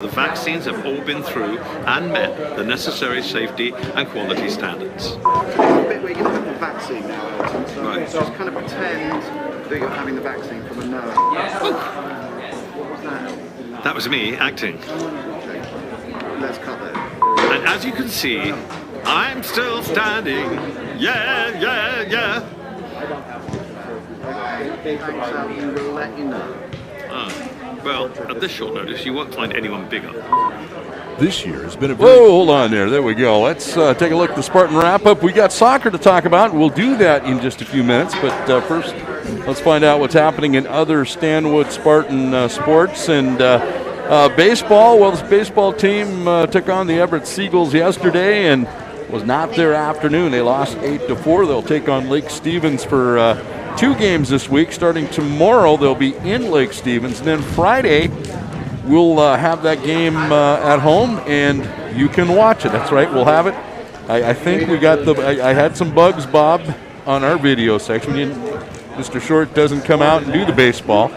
The vaccines have all been through and met the necessary safety and quality standards. The bit where you have the vaccine now, Elton. So Right. just kind of pretend that you're having the vaccine from a nurse. Oh, What was that? that was me acting. Okay. Let's cut that. And as you can see, I'm still standing. Yeah, yeah, yeah. Thanks, Elton. We'll let you know. Well, at this short notice, you won't find anyone bigger. This year has been a Whoa, hold on there. There we go. Let's take a look at the Spartan wrap-up. We got soccer to talk about. We'll do that in just a few minutes. But first, let's find out what's happening in other Stanwood Spartan sports. And baseball, well, this baseball team took on the Everett Seagulls yesterday and was not their afternoon. They lost 8-4. They'll take on Lake Stevens for 2 games this week. Starting tomorrow, they'll be in Lake Stevens. And then Friday, we'll have that game at home, and you can watch it. That's right, we'll have it. I think we got I had some bugs, Bob, on our video section. Mr. Short doesn't come out and do the baseball.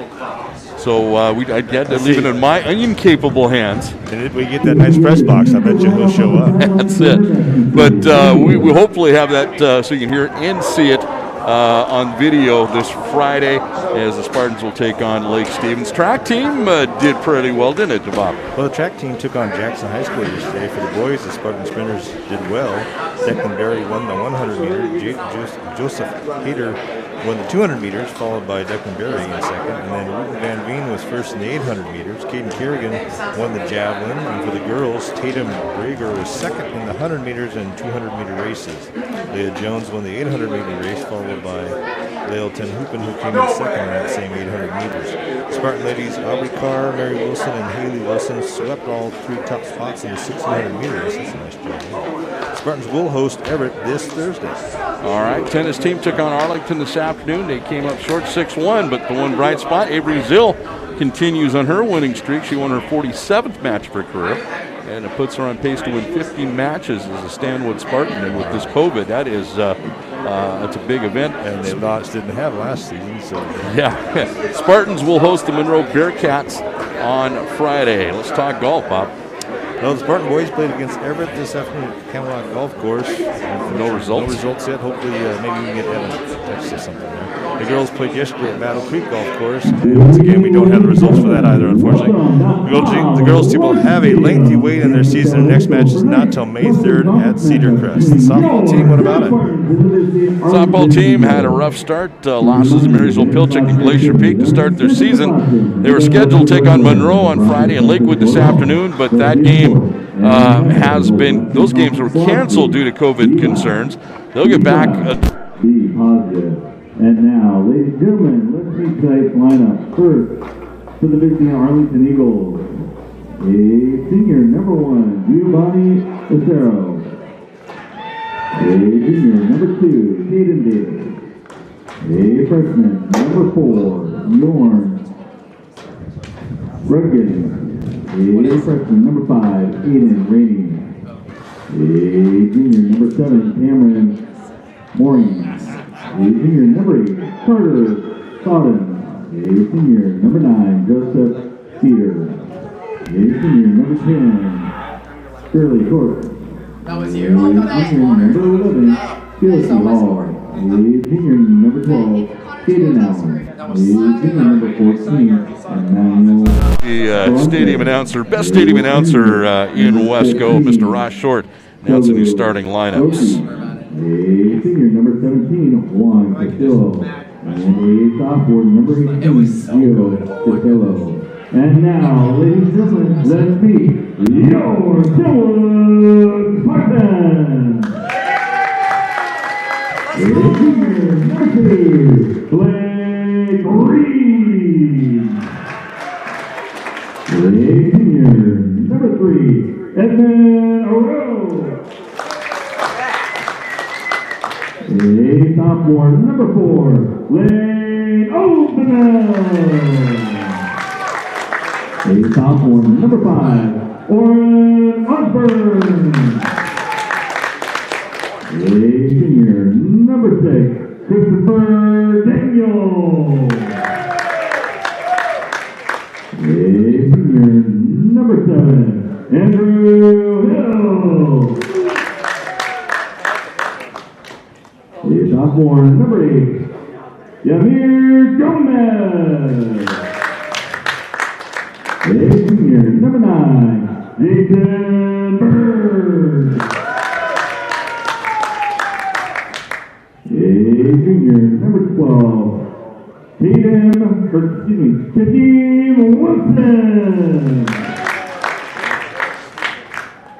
So I had to leave it in my incapable hands. And if we get that nice press box, I bet you he'll show up. That's it. But we hopefully have that so you can hear it and see it on video this Friday as the Spartans will take on Lake Stevens. Track team did pretty well, didn't it, Bob? Well, the track team took on Jackson High School yesterday. For the boys, the Spartan sprinters did well. Declan Berry won the 100 meter. Joseph Hader won the 200 meters, followed by Declan Berry in second. And then Ruben Van Veen was first in the 800 meters. Caden Kerrigan won the javelin. And for the girls, Tatum Brager was second in the 100 meters and 200 meter races. Leah Jones won the 800 meter race, followed by Lael Ten Hoopen, who came in second in that same 800 meters. Spartan ladies, Aubrey Carr, Mary Wilson, and Haley Wilson swept all 3 top spots in the 1600 meters. That's a nice job. Spartans will host Everett this Thursday. All right, tennis team took on Arlington this afternoon. They came up short 6-1, but the one bright spot, Avery Zill continues on her winning streak. She won her 47th match of her career, and it puts her on pace to win 15 matches as a Stanwood Spartan. And with this COVID, that is it's a big event. And the Knots didn't have last season, so yeah. Spartans will host the Monroe Bearcats on Friday. Let's talk golf, Bob. Well, the Spartan boys played against Everett this afternoon at Camelot Golf Course. No results. No results yet. Hopefully, maybe we can get Evan to text us something there. The girls played yesterday at Battle Creek Golf Course. And once again, we don't have the results for that either, unfortunately. The girls team will have a lengthy wait in their season. Their next match is not till May 3rd at Cedar Crest. The softball team, what about it? Softball team had a rough start. Losses to Marysville Pilchuck and Glacier Peak to start their season. They were scheduled to take on Monroe on Friday and Lakewood this afternoon, but that game those games were canceled due to COVID concerns. They'll get back. Be positive. And now, ladies and gentlemen, let's meet tonight's lineup. First, for the Virginia Arlington Eagles, a senior, number 1, Giovanni Acero. A junior, number 2, Caden Davis. A freshman, number 4, Yorn Rudgen. A freshman, number 5, Aiden Rainey. A junior, number 7, Cameron Moring. A junior, number 8, Carter Sodden. A senior, number 9, Joseph Cedar. A senior, number 10, Shirley Short. That was you? A junior, number 11, Felix Hall. A junior, number 12, Caden Allen. A junior, number 14, Emmanuel. The stadium announcer, best stadium announcer in Wesco, Mr. Ross Short, announcing these starting lineups. A senior, number 17, Juan Castillo. And a sophomore, number 18, Gio Castillo. And now, ladies and gentlemen, let's meet your Stanwood Spartans. A senior, number 2, Blake Reed. A senior, number 3, Edmund O'Rourke. A sophomore, number 4, Lane Openell. A sophomore, number 5, Oren Osborne. A senior, number 6, Christopher Daniel. A senior, number 7, Andrew Hill. A sophomore, number 8, Yamir Gomez. A junior, number 9, Jason Bird. A junior, number 12, Kadeem Wilson.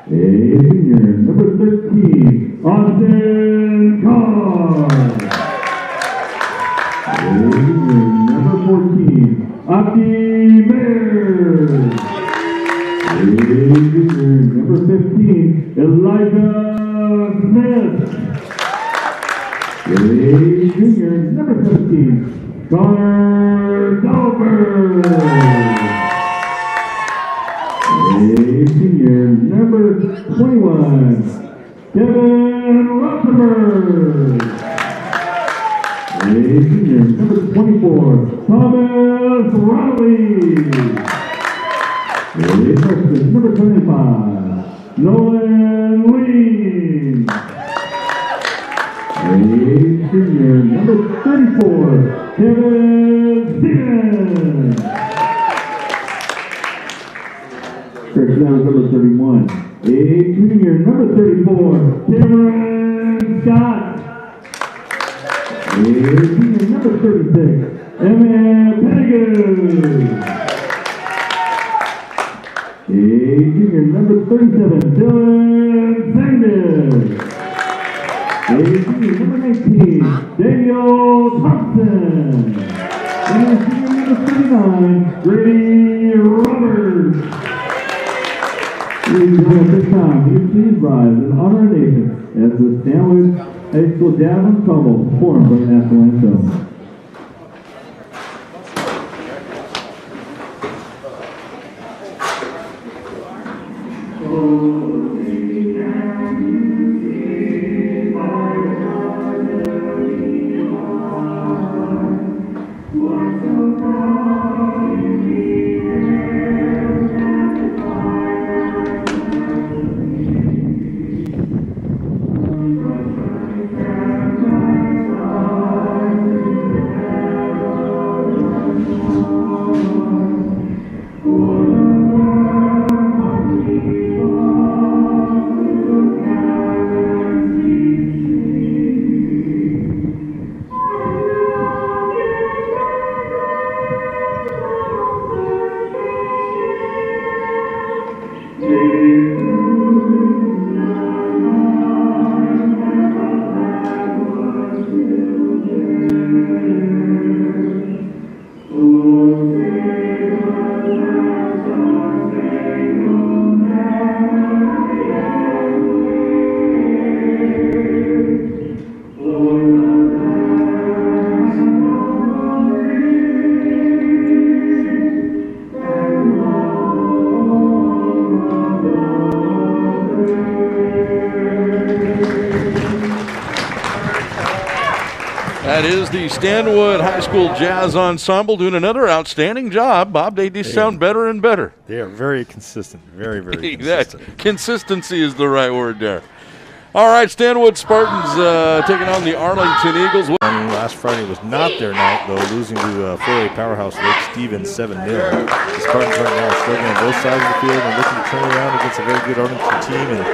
A junior, number 13, Austin Carr. A junior, number 14, Aki Mayer. A junior, number 15, Elijah Smith. A junior, number 17, Connor Delbert. A senior, number 21, Kevin Rutherford. A junior, number 24, Thomas Riley. A freshman, number 25, Nolan Lee. A senior, number 34, Kevin Stevens. Correction, that was number 31. A junior, number 34, Cameron Scott. A junior, number 36, Emma Pettigrew. A junior, number 37, Dylan Sanders. A junior, number 19, Daniel Thompson. And a senior, number 39, Grady Roberts. Please join us this time. Please rise and honor our nation as the Stanwood High School Jazz Ensemble performs our national anthem. That is the Stanwood High School Jazz Ensemble doing another outstanding job. Bob, they just sound better and better. They are very consistent, very, very consistent. Consistency is the right word there. All right, Stanwood Spartans taking on the Arlington Eagles. And last Friday was not their night, though, losing to 4A powerhouse Lake Stevens 7-0. The Spartans right now are struggling on both sides of the field and looking to turn around against a very good Arlington team. And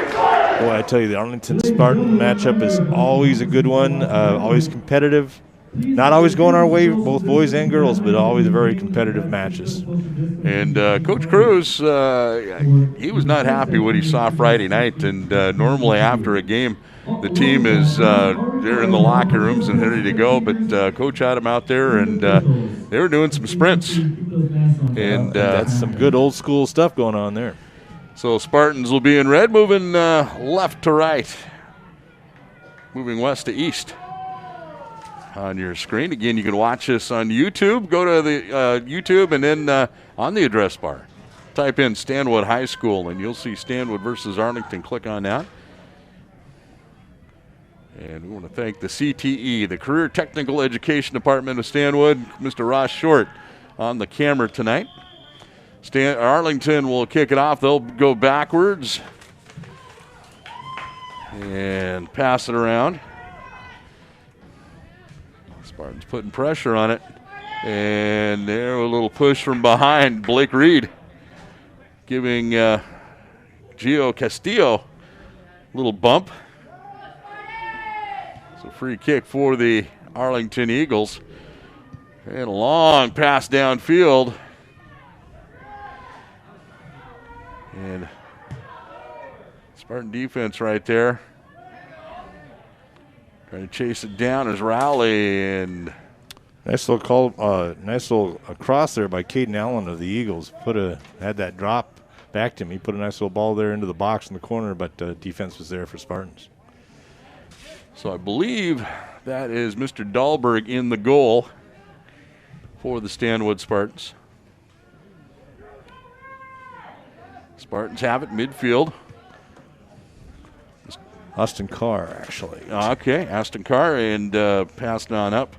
boy, I tell you, the Arlington Spartan matchup is always a good one, always competitive. Not always going our way, both boys and girls, but always very competitive matches. And Coach Cruz, he was not happy what he saw Friday night. And normally after a game, the team is they're in the locker rooms and ready to go. But Coach had them out there, and they were doing some sprints. And that's some good old school stuff going on there. So Spartans will be in red, moving left to right, moving west to east. On your screen. Again, you can watch this on YouTube. Go to the YouTube and then on the address bar, type in Stanwood High School and you'll see Stanwood versus Arlington. Click on that. And we want to thank the CTE, the Career Technical Education Department of Stanwood, Mr. Ross Short on the camera tonight. Arlington will kick it off. They'll go backwards and pass it around. Spartans putting pressure on it. And there, a little push from behind. Blake Reed giving Gio Castillo a little bump. It's a free kick for the Arlington Eagles. And a long pass downfield. And Spartan defense right there. Trying to chase it down as Rowley, and nice little cross there by Caden Allen of the Eagles. Had that drop back to him. He put a nice little ball there into the box in the corner, but defense was there for Spartans. So I believe that is Mr. Dahlberg in the goal for the Stanwood Spartans. Spartans have it midfield. Austin Carr, actually. Okay, Austin Carr, and passed on up.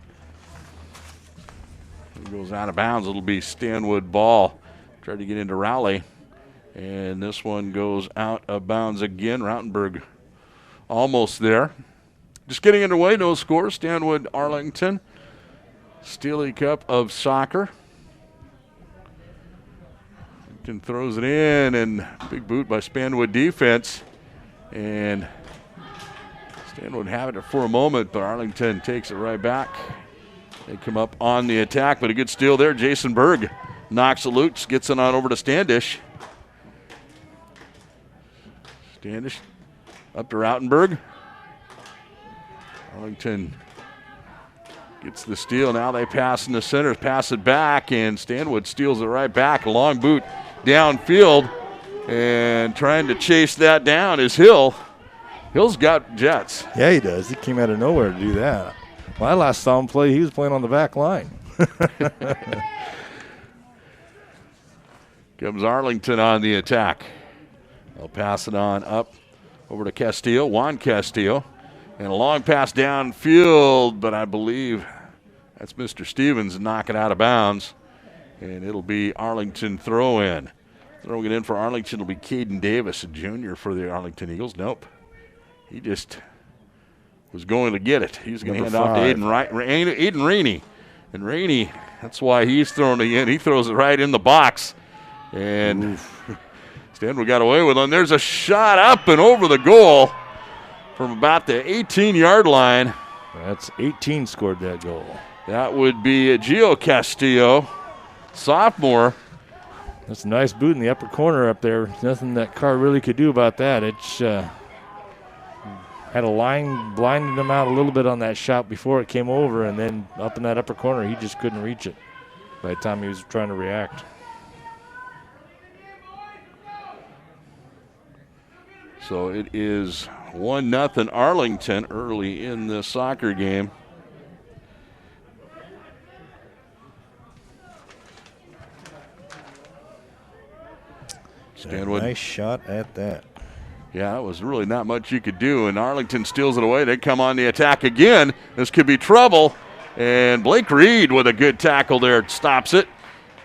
It goes out of bounds. It'll be Stanwood ball. Tried to get into Rowley, and this one goes out of bounds again. Rautenberg almost there. Just getting underway, no score. Stanwood, Arlington. Steely Cup of Soccer. Arlington throws it in, and big boot by Stanwood defense. And Stanwood have it for a moment, but Arlington takes it right back. They come up on the attack, but a good steal there. Jason Berg knocks it loose, gets it on over to Standish. Standish up to Rautenberg. Arlington gets the steal. Now they pass in the center, pass it back, and Stanwood steals it right back. A long boot downfield, and trying to chase that down is Hill. Hill's got jets. Yeah, he does. He came out of nowhere to do that. When I last saw him play, he was playing on the back line. Comes Arlington on the attack. They'll pass it on up over to Castillo, Juan Castillo. And a long pass downfield, but I believe that's Mr. Stevens knocking out of bounds. And it'll be Arlington throw-in. Throwing it in for Arlington will be Caden Davis, a junior for the Arlington Eagles. Nope. He just was going to get it. He's going to hand off to Aiden Rainey. And Rainey, that's why he's throwing it in. He throws it right in the box. And Stanwood got away with it. And there's a shot up and over the goal from about the 18-yard line. That's 18 scored that goal. That would be Gio Castillo, sophomore. That's a nice boot in the upper corner up there. Nothing that Carr really could do about that. It's had a line blinded him out a little bit on that shot before it came over, and then up in that upper corner, he just couldn't reach it by the time he was trying to react. So it is 1-0 Arlington early in the soccer game. Stanwood. Nice shot at that. Yeah, it was really not much you could do, and Arlington steals it away. They come on the attack again. This could be trouble, and Blake Reed with a good tackle there stops it.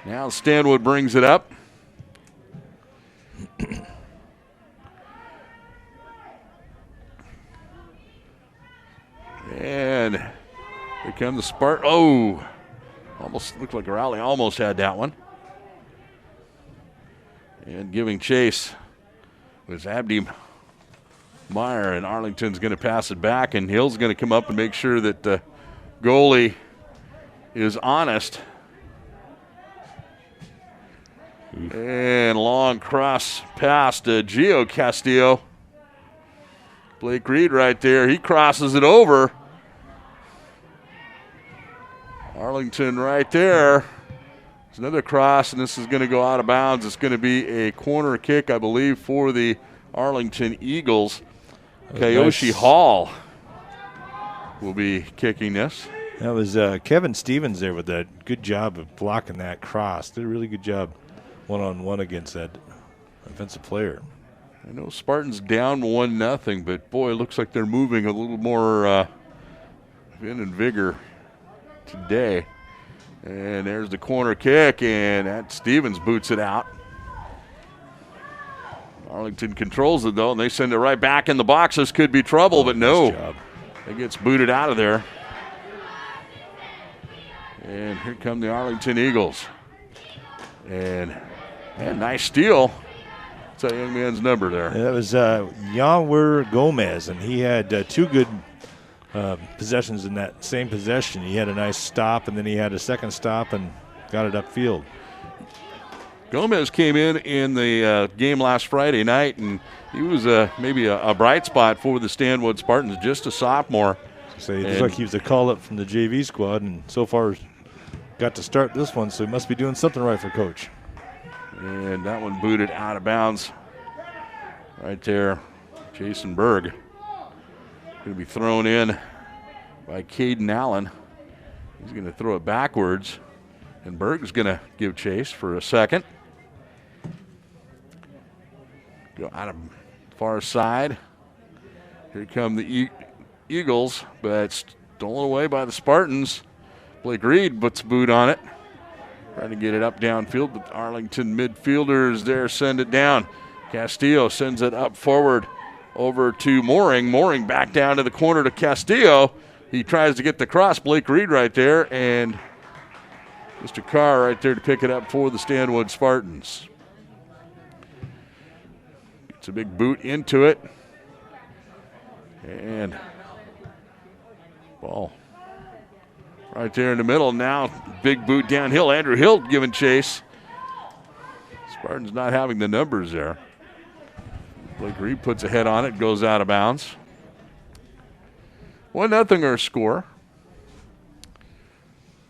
Now Stanwood brings it up. And here come the Spartans. Oh, almost looked like Rowley almost had that one. And giving chase was Abdi Meyer, and Arlington's going to pass it back, and Hill's going to come up and make sure that the goalie is honest. And long cross pass to Gio Castillo. Blake Reed right there. He crosses it over. Arlington right there. There's another cross, and this is going to go out of bounds. It's going to be a corner kick, I believe, for the Arlington Eagles. Kayoshi Hall will be kicking this. That was Kevin Stevens there with that good job of blocking that cross. Did a really good job one-on-one against that offensive player. I know Spartans down 1-0, but boy, it looks like they're moving a little more vim and vigor today. And there's the corner kick, and that Stevens boots it out. Arlington controls it, though, and they send it right back in the box. This could be trouble, but no. Nice job. It gets booted out of there. And here come the Arlington Eagles. And nice steal. What's that young man's number there? That was Yawir Gomez, and he had 2 good possessions in that same possession. He had a nice stop, and then he had a second stop and got it upfield. Gomez came in the game last Friday night, and he was maybe a bright spot for the Stanwood Spartans, just a sophomore. So it looks like he was a call-up from the JV squad, and so far got to start this one, so he must be doing something right for Coach. And that one booted out of bounds right there. Jason Berg going to be thrown in by Caden Allen. He's going to throw it backwards, and Berg's going to give chase for a second. Go out of far side. Here come the Eagles, but stolen away by the Spartans. Blake Reed puts a boot on it. Trying to get it up downfield, but Arlington midfielders there send it down. Castillo sends it up forward over to Mooring. Mooring back down to the corner to Castillo. He tries to get the cross. Blake Reed right there, and Mr. Carr right there to pick it up for the Stanwood Spartans. Gets a big boot into it. And ball right there in the middle. Now big boot downhill. Andrew Hill giving chase. Spartans not having the numbers there. Blake Reed puts a head on it, goes out of bounds. 1-0 our score.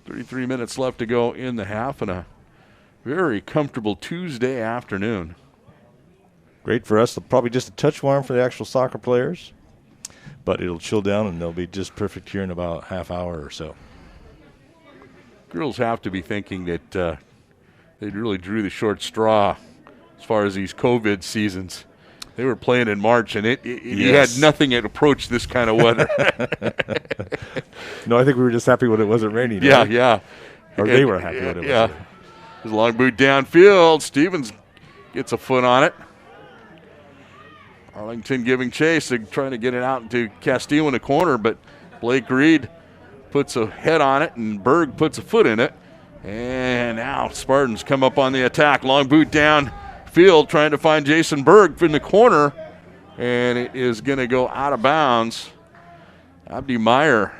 33 minutes left to go in the half, and a very comfortable Tuesday afternoon. Great for us. Probably just a touch warm for the actual soccer players, but it'll chill down and they'll be just perfect here in about half hour or so. Girls have to be thinking that they really drew the short straw as far as these COVID seasons. They were playing in March, and you had nothing that approached this kind of weather. No, I think we were just happy when it wasn't raining. Yeah, right? yeah. Or they were happy when it yeah. wasn't. There's a long boot downfield. Stevens gets a foot on it. Arlington giving chase. They're trying to get it out to Castillo in the corner, but Blake Reed puts a head on it, and Berg puts a foot in it. And now Spartans come up on the attack. Long boot down field, trying to find Jason Berg in the corner, and it is going to go out of bounds. Abdi Meyer.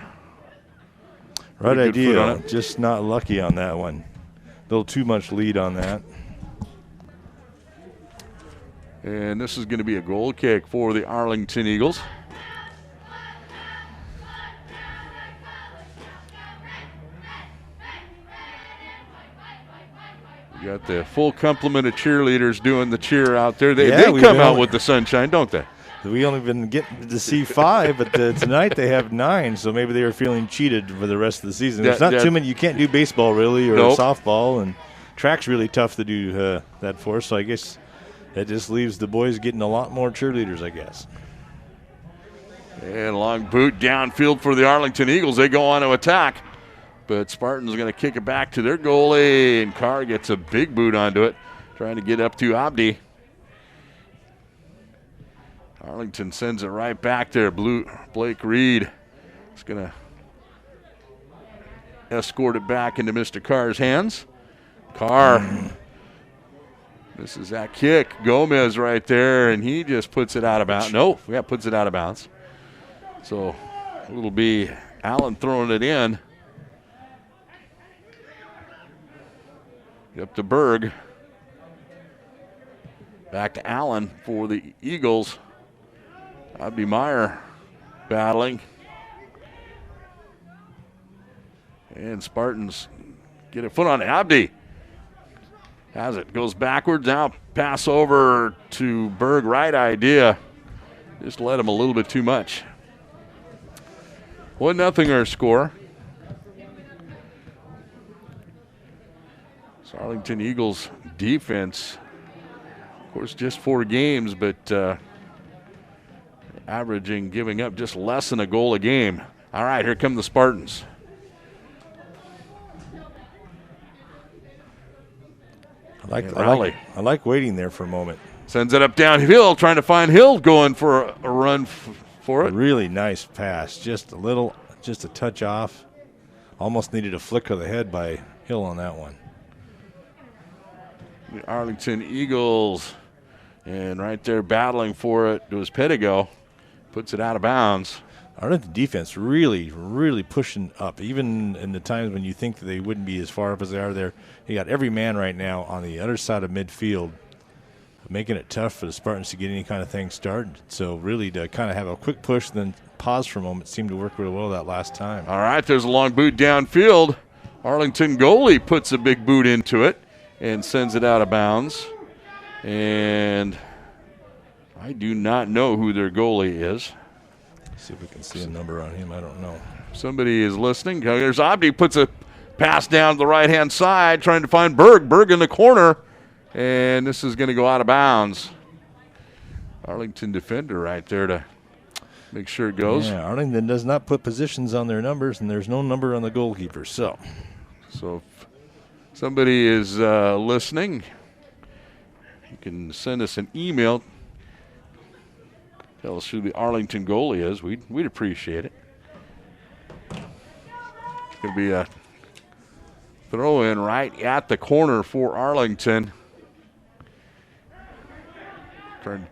Right idea, just not lucky on that one. A little too much lead on that. And this is going to be a goal kick for the Arlington Eagles. We got the full complement of cheerleaders doing the cheer out there. They come out with the sunshine, don't they? We only been getting to see 5, but tonight they have 9, so maybe they were feeling cheated for the rest of the season. There's not too many. You can't do baseball really or softball, and track's really tough to do that for, so I guess that just leaves the boys getting a lot more cheerleaders, I guess. And long boot downfield for the Arlington Eagles. They go on to attack, but Spartans are going to kick it back to their goalie, and Carr gets a big boot onto it, trying to get up to Abdi. Arlington sends it right back there. Blake Reed is going to escort it back into Mr. Carr's hands. Carr. This is that kick. Gomez right there, and he just puts it out of bounds. Puts it out of bounds. So it'll be Allen throwing it in. Up to Berg. Back to Allen for the Eagles. Abdi Meyer battling. And Spartans get a foot on it. Abdi has it. Goes backwards. Now pass over to Berg. Right idea. Just let him a little bit too much. 1-0 our score. Arlington Eagles defense, of course, just 4 games, but averaging, giving up just less than a goal a game. All right, here come the Spartans. I like waiting there for a moment. Sends it up downhill, trying to find Hill, going for a run for it. Really nice pass. Just a touch off. Almost needed a flick of the head by Hill on that one. The Arlington Eagles, and right there battling for it was Pedigo. Puts it out of bounds. Arlington defense really, really pushing up, even in the times when you think that they wouldn't be as far up as they are there. You got every man right now on the other side of midfield, making it tough for the Spartans to get any kind of thing started. So really to kind of have a quick push, then pause for a moment seemed to work really well that last time. All right, there's a long boot downfield. Arlington goalie puts a big boot into it and sends it out of bounds. And I do not know who their goalie is. See if we can see a number on him. I don't know. Somebody is listening. There's Abdi, puts a pass down to the right-hand side, trying to find Berg. Berg in the corner, and this is going to go out of bounds. Arlington defender right there to make sure it goes. Yeah, Arlington does not put positions on their numbers, and there's no number on the goalkeeper. So if somebody is listening, you can send us an email. Tell us who the Arlington goalie is. We'd appreciate it. It's going to be a throw-in right at the corner for Arlington. Trying to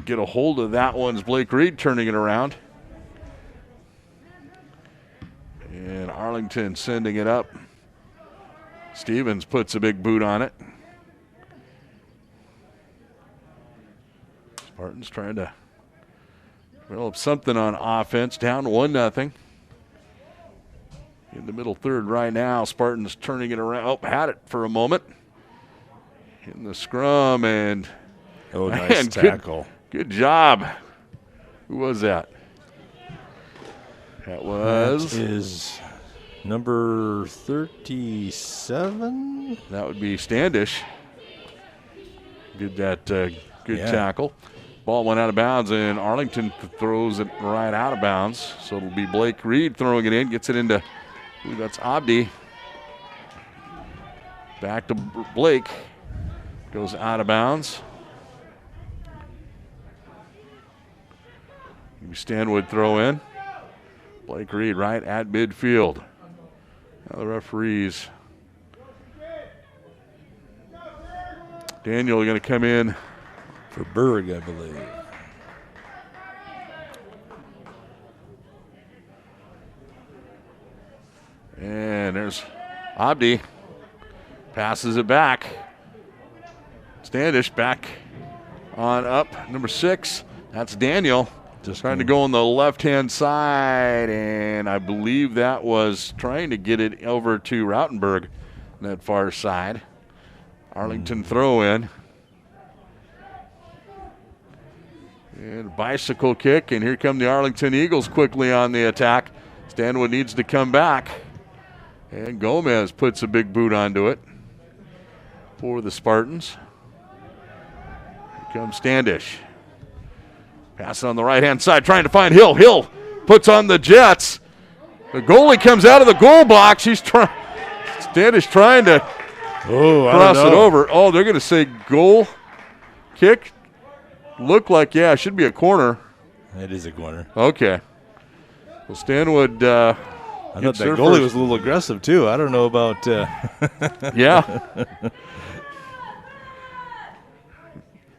get a hold of that one's Blake Reed, turning it around. And Arlington sending it up. Stevens puts a big boot on it. Spartans trying to develop something on offense, down 1-0. In the middle third right now, Spartans turning it around. Oh, had it for a moment. In the scrum, and nice tackle. Good job. Who was that? That is number 37. That would be Standish. Did that good tackle. Ball went out of bounds, and Arlington throws it right out of bounds. So it'll be Blake Reed throwing it in, gets it into, that's Abdi. Back to Blake. Goes out of bounds. Stanwood throw in. Blake Reed right at midfield. Now the referees. Daniel going to come in for Berg, I believe. And there's Abdi. Passes it back. Standish back on up. Number 6. That's Daniel. Just trying to go on the left-hand side, and I believe that was trying to get it over to Rautenberg on that far side. Arlington throw in. And bicycle kick, and here come the Arlington Eagles quickly on the attack. Stanwood needs to come back. And Gomez puts a big boot onto it for the Spartans. Here comes Standish. Pass on the right-hand side, trying to find Hill. Hill puts on the Jets. The goalie comes out of the goal box. Standish trying to cross it over. Oh, they're going to say goal kick. Look like, it should be a corner. It is a corner. Okay. Well, Stanwood I thought that goalie was a little aggressive, too. I don't know about Yeah.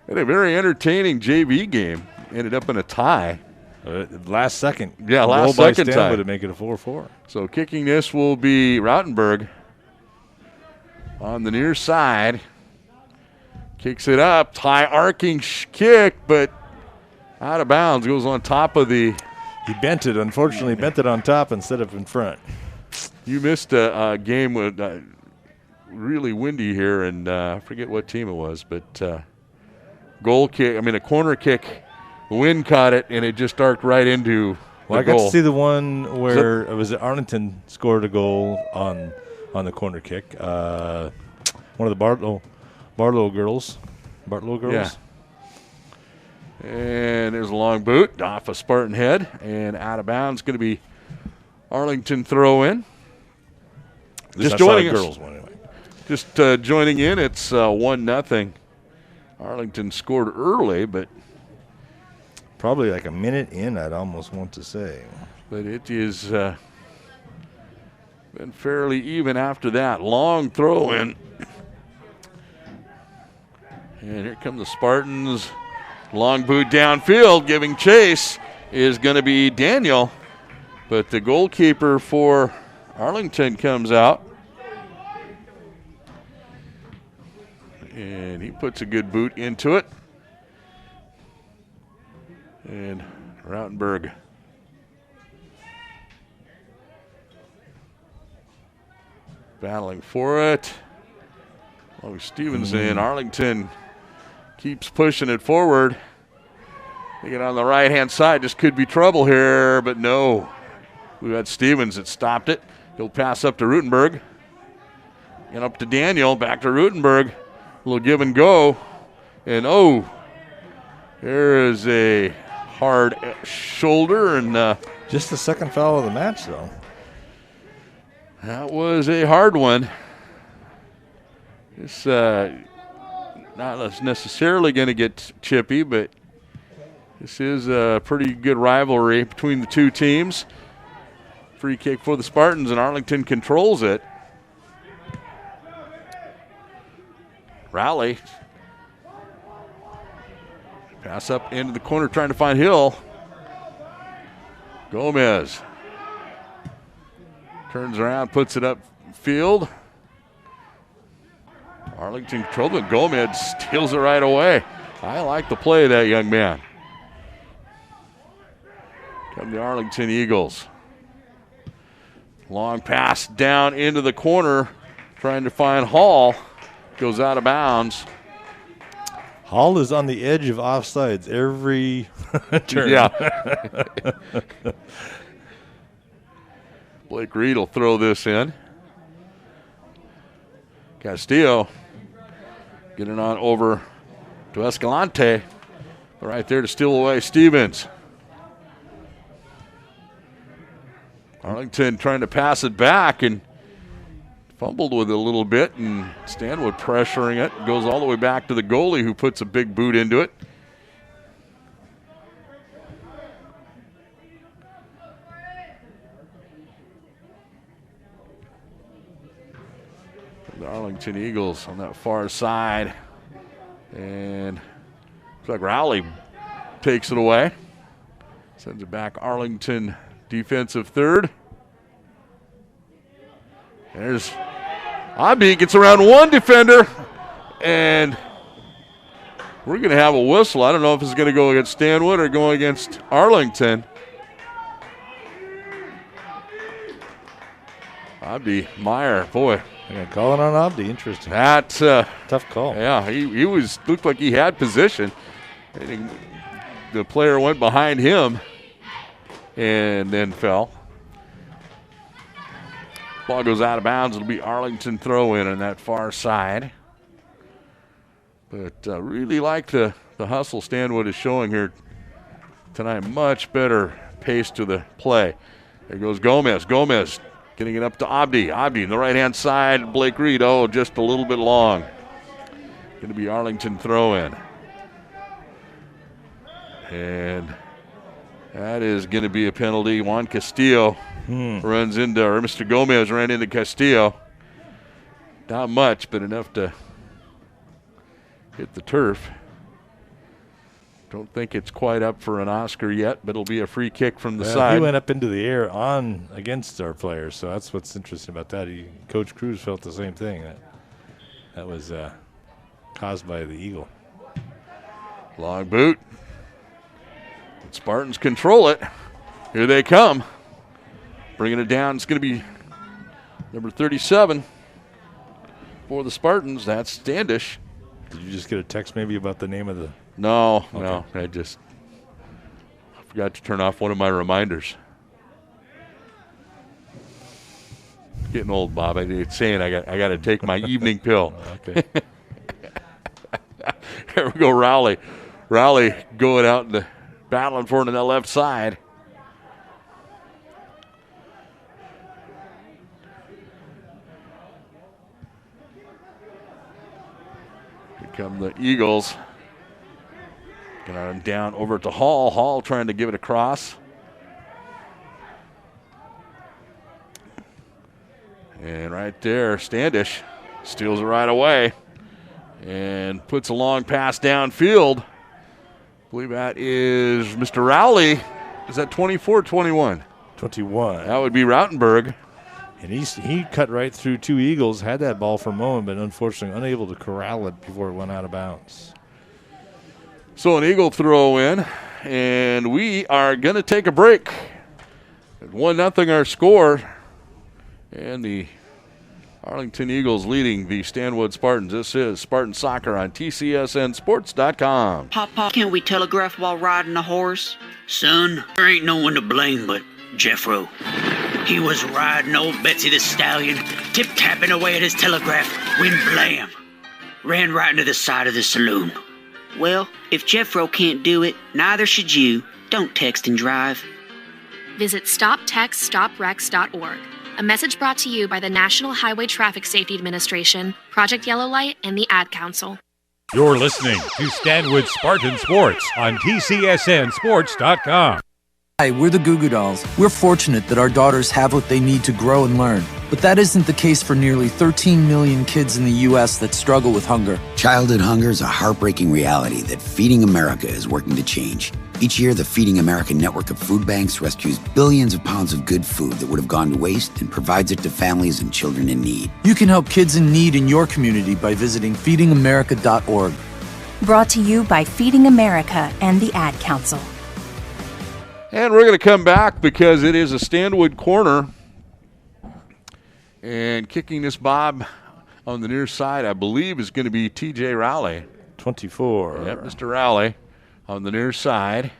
Had a very entertaining JV game. Ended up in a tie. Last second. Yeah, last second tie. To make it a 4-4. So kicking this will be Rautenberg on the near side. Kicks it up. High arcing kick, but out of bounds. Goes on top of the. He bent it, unfortunately. Bent it on top instead of in front. You missed a game with really windy here, and I forget what team it was, but a corner kick. The wind caught it, and it just arced right into Well, I goal. got to see the one where it was Arlington scored a goal on the corner kick. One of the Barlow girls. Yeah. And there's a long boot off a Spartan head, and out of bounds. Going to be Arlington throw in. Just joining us. Girls one anyway. just joining in, it's 1-0. Arlington scored early, but probably like a minute in, I'd almost want to say. But it is been fairly even after that. Long throw in. And here come the Spartans. Long boot downfield, giving chase is going to be Daniel. But the goalkeeper for Arlington comes out. And he puts a good boot into it. And Rautenberg battling for it. Oh, Stevenson, Arlington keeps pushing it forward. They get on the right-hand side. Just could be trouble here, but no. We've got Stevens that stopped it. He'll pass up to Rautenberg. And up to Daniel, back to Rautenberg. A little give and go. And there is a hard shoulder. And just the second foul of the match, though. That was a hard one. It's not necessarily going to get chippy, but this is a pretty good rivalry between the two teams. Free kick for the Spartans, and Arlington controls it. Rowley. Pass up into the corner trying to find Hill. Gomez. Turns around, puts it up field. Arlington controlled it. Gomez steals it right away. I like the play of that young man. Come the Arlington Eagles. Long pass down into the corner, trying to find Hall. Goes out of bounds. Hall is on the edge of offsides every turn. Yeah. Blake Reed will throw this in. Castillo getting on over to Escalante. Right there to steal away Stevens. Arlington trying to pass it back and fumbled with it a little bit, and Stanwood pressuring it. Goes all the way back to the goalie, who puts a big boot into it. The Arlington Eagles on that far side. And looks like Rowley takes it away. Sends it back Arlington defensive third. There's Abi, gets around one defender, and we're going to have a whistle. I don't know if it's going to go against Stanwood or go against Arlington. Abdi Meyer, boy. Yeah, calling on Abdi, interesting. That's tough call. Yeah, he looked like he had position. The player went behind him and then fell. Ball goes out of bounds. It'll be Arlington throw-in on that far side. But really like the hustle Stanwood is showing here tonight. Much better pace to the play. There goes Gomez. Gomez getting it up to Abdi. Abdi on the right-hand side. Blake Reed, just a little bit long. Going to be Arlington throw-in. And that is going to be a penalty. Juan Castillo runs into, or Mr. Gomez ran into Castillo. Not much, but enough to hit the turf. Don't think it's quite up for an Oscar yet, but it'll be a free kick from the side. He went up into the air against our players, so that's what's interesting about that. Coach Cruz felt the same thing. That was caused by the Eagle. Long boot. Spartans control it. Here they come. Bringing it down. It's going to be number 37 for the Spartans. That's Standish. Did you just get a text maybe about the name of the... No, okay. No. I forgot to turn off one of my reminders. Getting old, Bob. It's saying I got to take my evening pill. Okay. Here we go, Rowley. Rowley going out and battling for it on the left side. come the Eagles. Get him down over to Hall. Hall trying to give it across. And right there, Standish steals it right away and puts a long pass downfield. I believe that is Mr. Rowley. Is that 24 or 21? 21. That would be Rautenberg. And he cut right through two Eagles, had that ball for a moment, but unfortunately unable to corral it before it went out of bounds. So an Eagle throw in, and we are going to take a break. At 1-0 our score, and the Arlington Eagles leading the Stanwood Spartans. This is Spartan Soccer on TCSNSports.com. Papa, can't we telegraph while riding a horse? Son, there ain't no one to blame but Jeffro. He was riding old Betsy the Stallion, tip-tapping away at his telegraph, when blam! Ran right into the side of the saloon. Well, if Jeffro can't do it, neither should you. Don't text and drive. Visit StopTextStopWrecks.org. A message brought to you by the National Highway Traffic Safety Administration, Project Yellow Light, and the Ad Council. You're listening to Stanwood Spartan Sports on TCSNSports.com. Hi, we're the Goo Goo Dolls. We're fortunate that our daughters have what they need to grow and learn. But that isn't the case for nearly 13 million kids in the U.S. that struggle with hunger. Childhood hunger is a heartbreaking reality that Feeding America is working to change. Each year, the Feeding America network of food banks rescues billions of pounds of good food that would have gone to waste and provides it to families and children in need. You can help kids in need in your community by visiting feedingamerica.org. Brought to you by Feeding America and the Ad Council. And we're going to come back because it is a Stanwood corner. And kicking this bob on the near side, I believe, is going to be T.J. Rowley. 24. Yep, Mr. Rowley on the near side.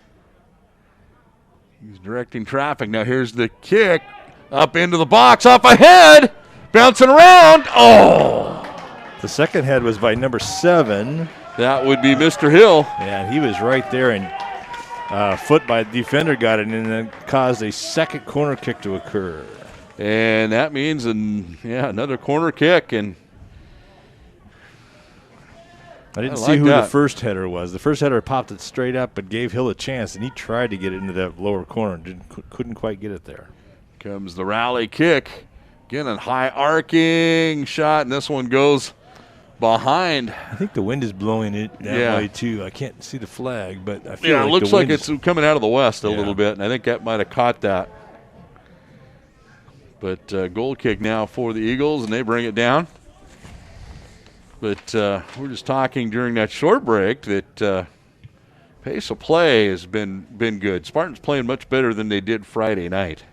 He's directing traffic. Now here's the kick up into the box, off ahead, bouncing around. Oh! The second head was by number 7. That would be Mr. Hill. Yeah, he was right there, and foot by the defender got it, and then caused a second corner kick to occur. And that means another corner kick. And I didn't see who the first header was. The first header popped it straight up but gave Hill a chance, and he tried to get it into that lower corner. Couldn't quite get it there. Comes the Rowley kick. Again, a high arcing shot, and this one goes behind. I think the wind is blowing it that way, too. I can't see the flag, but I feel like it looks like it's coming out of the west a little bit, and I think that might have caught that. But goal kick now for the Eagles, and they bring it down. But we're just talking during that short break that pace of play has been good. Spartans playing much better than they did Friday night.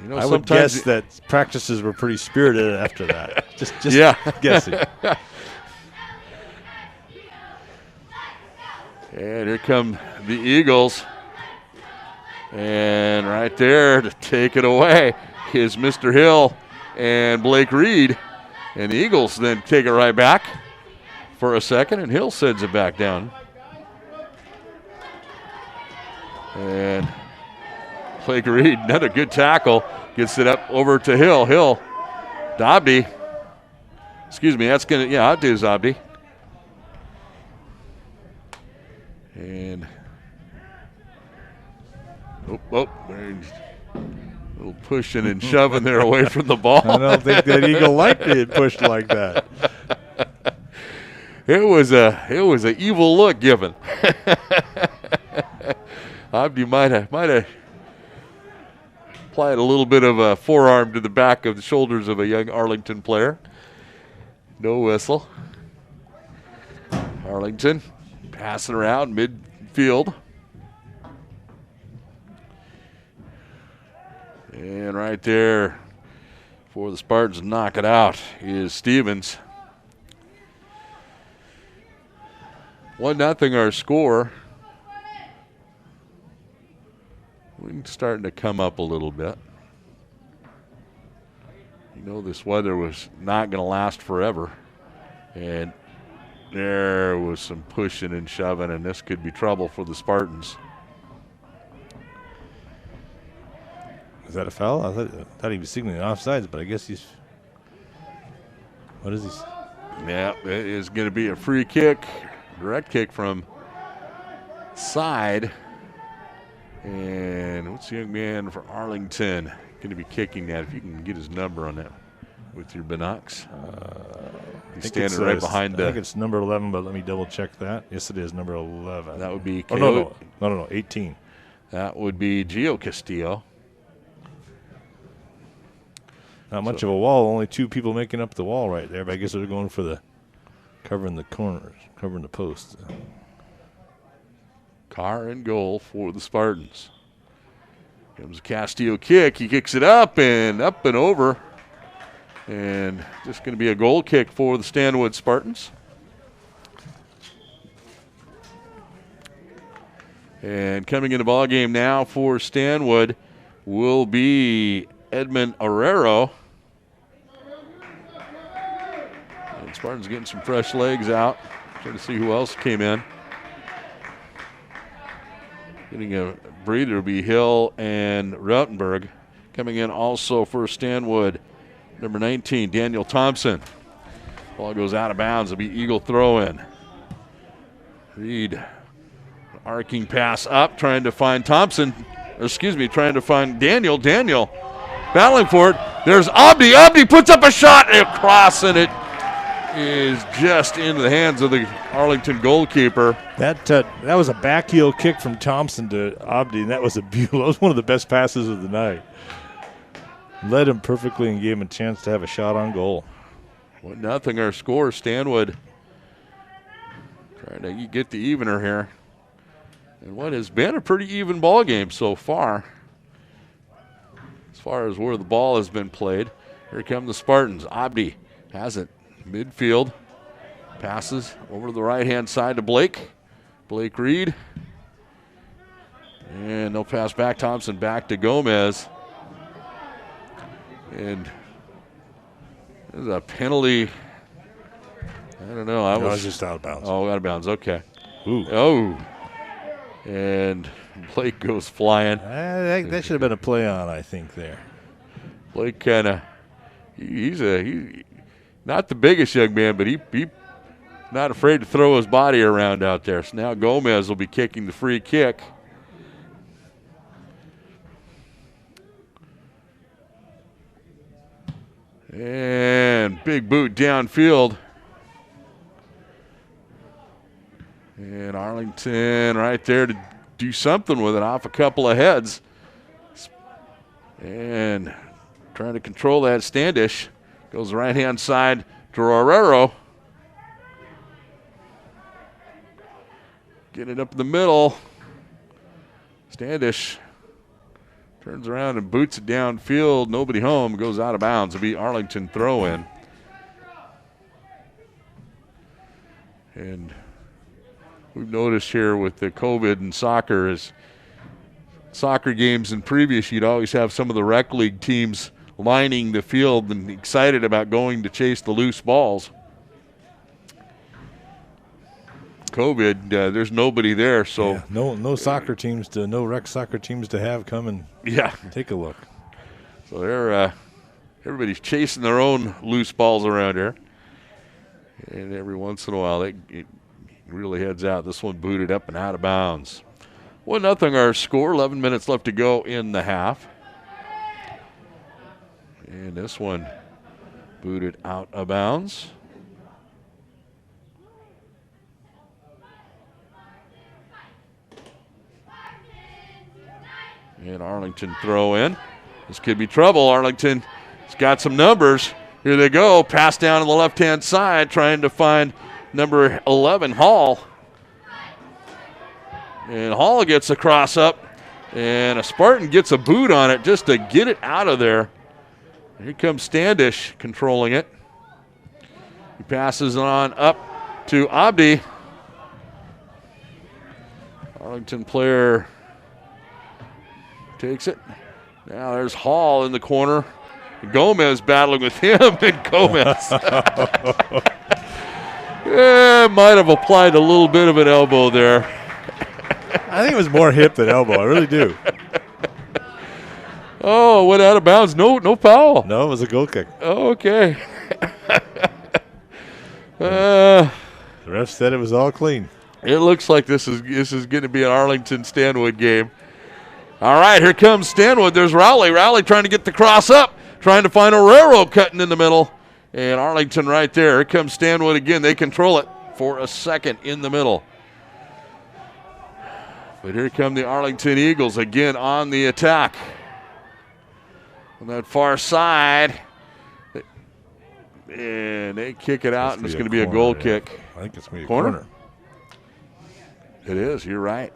You know, I would guess that practices were pretty spirited after that. just guessing. And here come the Eagles. And right there to take it away is Mr. Hill and Blake Reed. And the Eagles then take it right back for a second, and Hill sends it back down. And Blake Reed, another good tackle, gets it up over to Hill. Hill, Dobby. Excuse me, that's going to, outdo Zobby. And a little pushing and shoving there away from the ball. I don't think that Eagle liked it pushed like that. It was a evil look given. Abdi might have applied a little bit of a forearm to the back of the shoulders of a young Arlington player. No whistle. Arlington passing around midfield. And right there for the Spartans to knock it out is Stevens. 1-0 our score. We're starting to come up a little bit. You know, this weather was not going to last forever. And there was some pushing and shoving, and this could be trouble for the Spartans. Is that a foul? I thought he was signaling offsides, but I guess he's... What is he? Yeah, it is going to be a free kick, direct kick from side. And what's the young man for Arlington going to be kicking that? If you can get his number on that with your binocs. He's standing right behind the. I think it's number 11, but let me double check that. Yes, it is number 11. That would be. No, 18. That would be Gio Castillo. Not much of a wall. Only 2 people making up the wall right there. But I guess they're going for the covering the corners, covering the posts. Carr in goal for the Spartans. Comes a Castillo kick. He kicks it up and over. And just going to be a goal kick for the Stanwood Spartans. And coming in the ball game now for Stanwood will be Edmund Arrero. And Spartans getting some fresh legs out. Trying to see who else came in. Getting a breather will be Hill and Rautenberg. Coming in also for Stanwood, number 19, Daniel Thompson. Ball goes out of bounds. It'll be Eagle throw-in. Reed, arcing pass up, trying to find Thompson. Trying to find Daniel. Daniel battling for it. There's Abdi. Abdi puts up a shot and across, and it is just into the hands of the Arlington goalkeeper. That was a back heel kick from Thompson to Abdi, and that was that was one of the best passes of the night. Led him perfectly and gave him a chance to have a shot on goal. 1-0 our score. Stanwood trying to get the evener here. And what has been a pretty even ball game so far. As far as where the ball has been played. Here come the Spartans. Abdi has it. Midfield. Passes over to the right-hand side to Blake. Blake Reed. And they'll pass back. Thompson back to Gomez. And there's a penalty. I don't know. I was just out of bounds. Oh, out of bounds. Okay. Ooh. Oh. And Blake goes flying. That should have been a play on, I think, there. Blake kind of, he's not the biggest young man, but he not afraid to throw his body around out there. So now Gomez will be kicking the free kick. And big boot downfield. And Arlington right there to do something with it off a couple of heads. And trying to control that. Standish goes right-hand side to Rorero. Get it up in the middle. Standish turns around and boots it downfield. Nobody home. Goes out of bounds. It'll be Arlington throw-in. And we've noticed here with the COVID and soccer is soccer games in previous, you'd always have some of the rec league teams lining the field and excited about going to chase the loose balls. COVID, there's nobody there, so yeah, no soccer teams no rec soccer teams to have come and take a look. So they're everybody's chasing their own loose balls around here, and every once in a while it really heads out. This one booted up and out of bounds. 1-0 our score. 11 minutes left to go in the half, and this one booted out of bounds. And Arlington throw in. This could be trouble. Arlington's got some numbers. Here they go. Pass down on the left-hand side, trying to find number 11, Hall. And Hall gets a cross up, and a Spartan gets a boot on it just to get it out of there. Here comes Standish controlling it. He passes on up to Abdi. Arlington player takes it. Now there's Hall in the corner. Gomez battling with him, and Gomez might have applied a little bit of an elbow there. I think it was more hip than elbow. I really do. Oh, went out of bounds. No foul. No, it was a goal kick. Oh, okay. The ref said it was all clean. It looks like this is going to be an Arlington Stanwood game. All right, here comes Stanwood. There's Rowley. Rowley trying to get the cross up, trying to find Herrero cutting in the middle. And Arlington right there. Here comes Stanwood again. They control it for a second in the middle. But here come the Arlington Eagles again on the attack. On that far side. And they kick it out, and it's going to be a goal kick. I think it's going to be a corner. It is. You're right.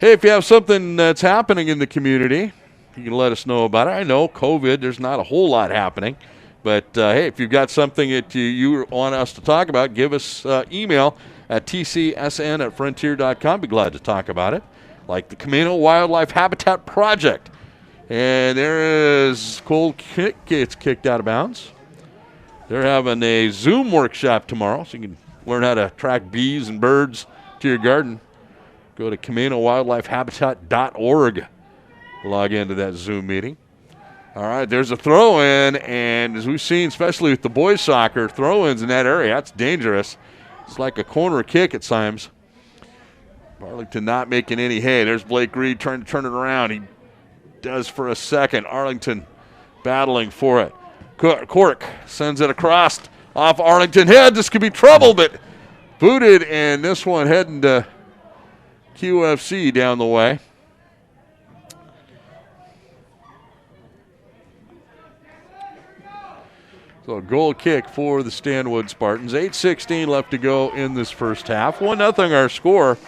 Hey, if you have something that's happening in the community, you can let us know about it. I know COVID, there's not a whole lot happening. But, hey, if you've got something that you want us to talk about, give us email at tcsn@frontier.com. Be glad to talk about it. Like the Camino Wildlife Habitat Project. And there is Cold Kick gets kicked out of bounds. They're having a Zoom workshop tomorrow, so you can learn how to attract bees and birds to your garden. Go to CaminoWildlifeHabitat.org. Log into that Zoom meeting. All right, there's a throw-in, and as we've seen, especially with the boys' soccer, throw-ins in that area, that's dangerous. It's like a corner kick at times. Arlington not making any hay. There's Blake Reed trying to turn it around. He does for a second. Arlington battling for it. Cork sends it across off Arlington head. This could be trouble, but booted, and this one heading to QFC down the way. So a goal kick for the Stanwood Spartans. 8:16 left to go in this first half. 1-0 our score.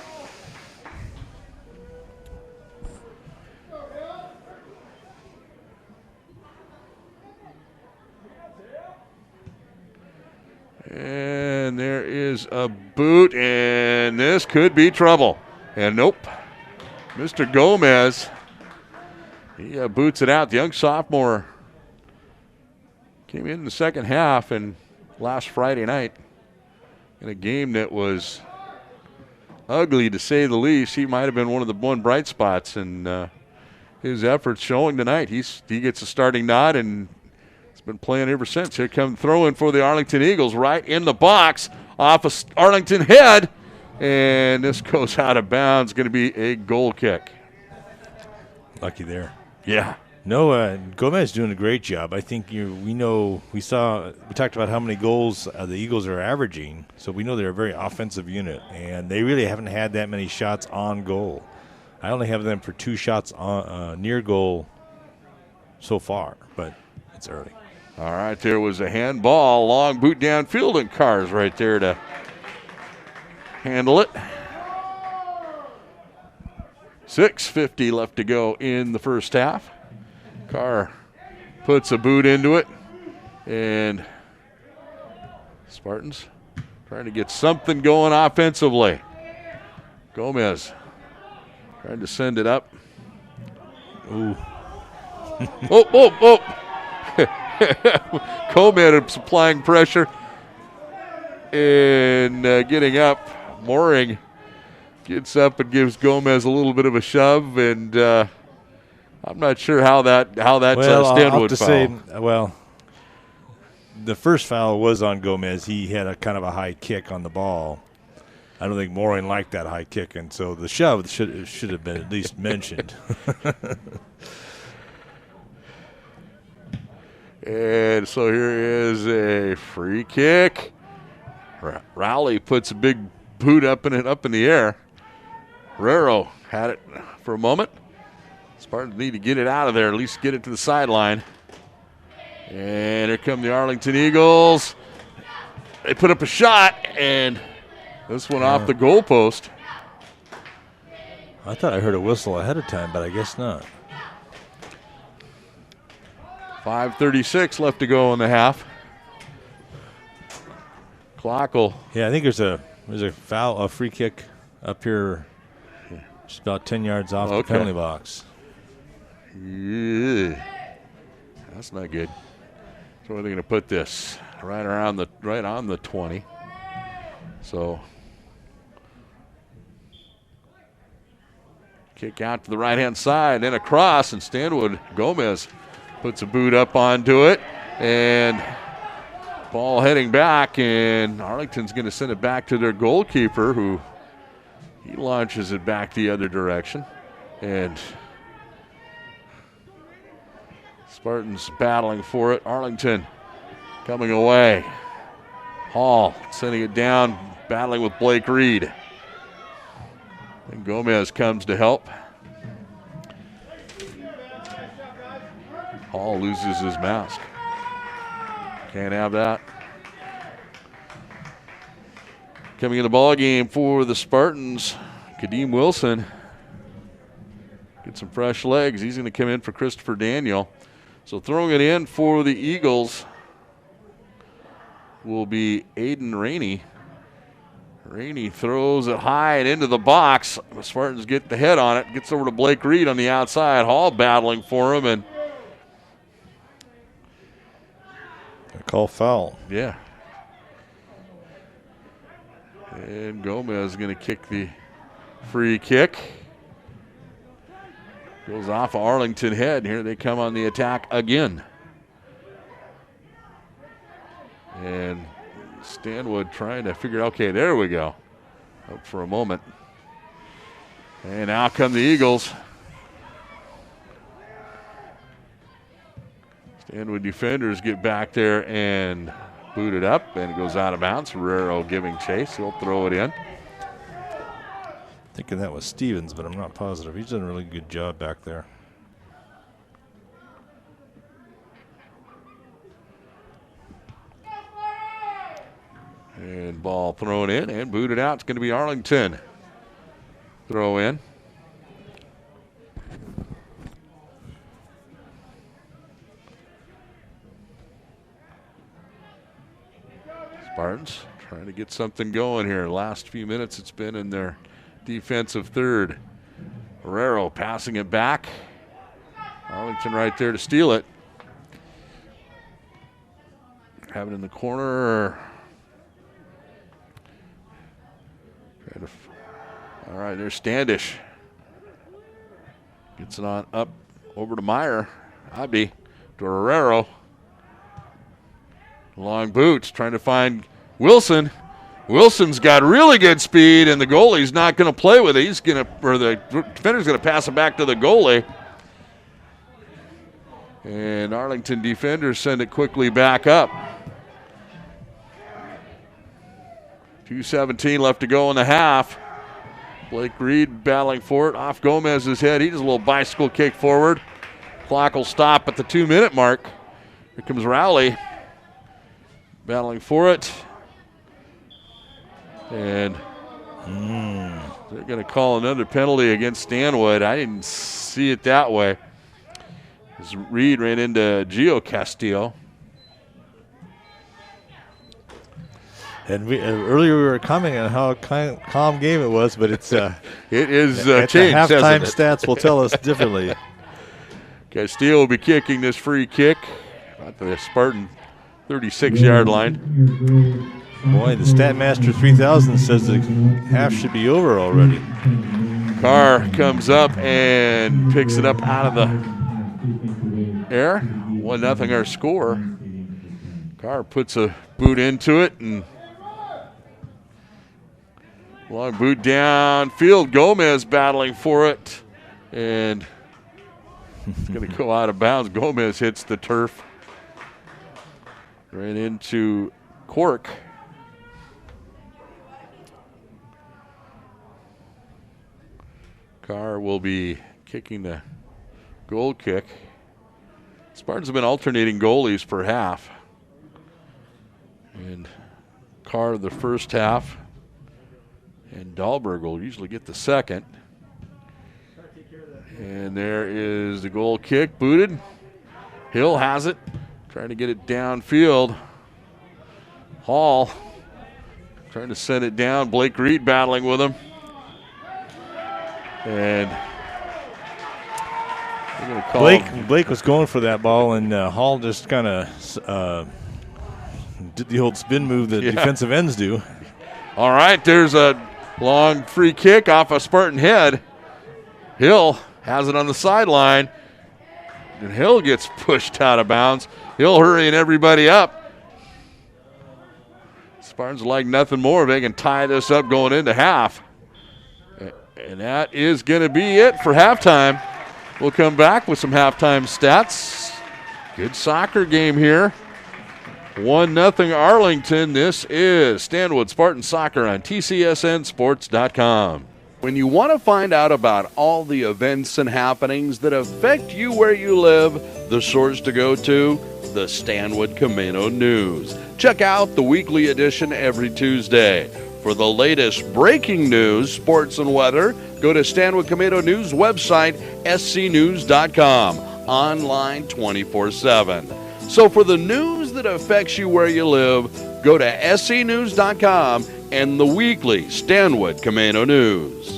And there is a boot, and this could be trouble. And nope, Mr. Gomez, he boots it out. The young sophomore came in the second half and last Friday night in a game that was ugly to say the least. He might have been one of the bright spots, and his efforts showing tonight. He gets a starting nod, and he's been playing ever since. Here come throwing for the Arlington Eagles right in the box off of Arlington head. And this goes out of bounds. Going to be a goal kick. Lucky there. Yeah. No, Gomez doing a great job. I think we talked about how many goals the Eagles are averaging, so we know they're a very offensive unit, and they really haven't had that many shots on goal. I only have them for 2 shots on near goal so far, but it's early. All right, there was a handball, long boot downfield, and Carr's right there to handle it. 6:50 left to go in the first half. Carr puts a boot into it, and Spartans trying to get something going offensively. Gomez trying to send it up. Ooh. oh. Gomez supplying pressure and getting up. Mooring gets up and gives Gomez a little bit of a shove, and I'm not sure how that's Stanwood foul. The first foul was on Gomez. He had a kind of a high kick on the ball. I don't think Mooring liked that high kick, and so the shove should have been at least mentioned. And so here is a free kick. Rowley puts a big boot up in the air. Herrero had it for a moment. Spartans need to get it out of there, at least get it to the sideline. And here come the Arlington Eagles. They put up a shot, and this one off the goalpost. I thought I heard a whistle ahead of time, but I guess not. 5:36 left to go in the half. Clock will. Yeah, I think there's a foul, a free kick up here, just about 10 yards off the penalty box. Yeah, that's not good. So where are they going to put this? Right on the 20. So kick out to the right-hand side, then across, and Gomez puts a boot up onto it, and Ball heading back, and Arlington's going to send it back to their goalkeeper, who he launches it back the other direction. And Spartans battling for it. Arlington coming away. Hall sending it down, battling with Blake Reed. And Gomez comes to help. Hall loses his mask. Can't have that. Coming in the ball game for the Spartans, Kadeem Wilson. Get some fresh legs. He's going to come in for Christopher Daniel. So throwing it in for the Eagles will be Aiden Rainey. Rainey throws it high and into the box. The Spartans get the head on it. Gets over to Blake Reed on the outside. Hall battling for him, and they call foul. Yeah. And Gomez is going to kick the free kick. Goes off of Arlington head. Here they come on the attack again. And Stanwood trying to figure out, okay, there we go. Up for a moment. And now come the Eagles. Stanwood defenders get back there and boot it up, and it goes out of bounds. Herrero giving chase. He'll throw it in. Thinking that was Stevens, but I'm not positive. He's done a really good job back there. And ball thrown in and booted out. It's going to be Arlington. Throw in. Spartans trying to get something going here. Last few minutes it's been in their defensive third. Herrero passing it back. Arlington right there to steal it. Have it in the corner. All right, there's Standish. Gets it on up over to Meyer. Abdi to Herrero. Long boots trying to find Wilson. Wilson's got really good speed, and the goalie's not going to play with it. He's going to, or the defender's going to pass it back to the goalie. And Arlington defenders send it quickly back up. 2:17 left to go in the half. Blake Reed battling for it off Gomez's head. He does a little bicycle kick forward. Clock will stop at the 2-minute mark. Here comes Rowley battling for it. And they're going to call another penalty against Stanwood. I didn't see it that way. As Reed ran into Gio Castillo. And earlier we were commenting on how calm game it was, but it's it is changed. Halftime stats will tell us differently. Castillo will be kicking this free kick at the Spartan 36-yard line. Boy, the Statmaster 3000 says the half should be over already. Carr comes up and picks it up out of the air. 1-0 our score. Carr puts a boot into it, and long boot downfield. Gomez battling for it, and it's going to go out of bounds. Gomez hits the turf. Right into Cork. Carr will be kicking the goal kick. Spartans have been alternating goalies per half. And Carr the first half. And Dahlberg will usually get the second. And there is the goal kick, booted. Hill has it, trying to get it downfield. Hall trying to send it down. Blake Reed battling with him. And they're going to call Blake was going for that ball, and Hall just kind of did the old spin move that defensive ends do. All right, there's a long free kick off a Spartan head. Hill has it on the sideline, and Hill gets pushed out of bounds. Hill hurrying everybody up. Spartans like nothing more if they can tie this up going into half. And that is going to be it for halftime. We'll come back with some halftime stats. Good soccer game here. 1-0 Arlington. This is Stanwood Spartan Soccer on TCSNSports.com. When you want to find out about all the events and happenings that affect you where you live, the source to go to, the Stanwood Camino News. Check out the weekly edition every Tuesday. For the latest breaking news, sports, and weather, go to Stanwood Camino News website, scnews.com, online 24/7. So for the news that affects you where you live, go to scnews.com and the weekly Stanwood Camino News.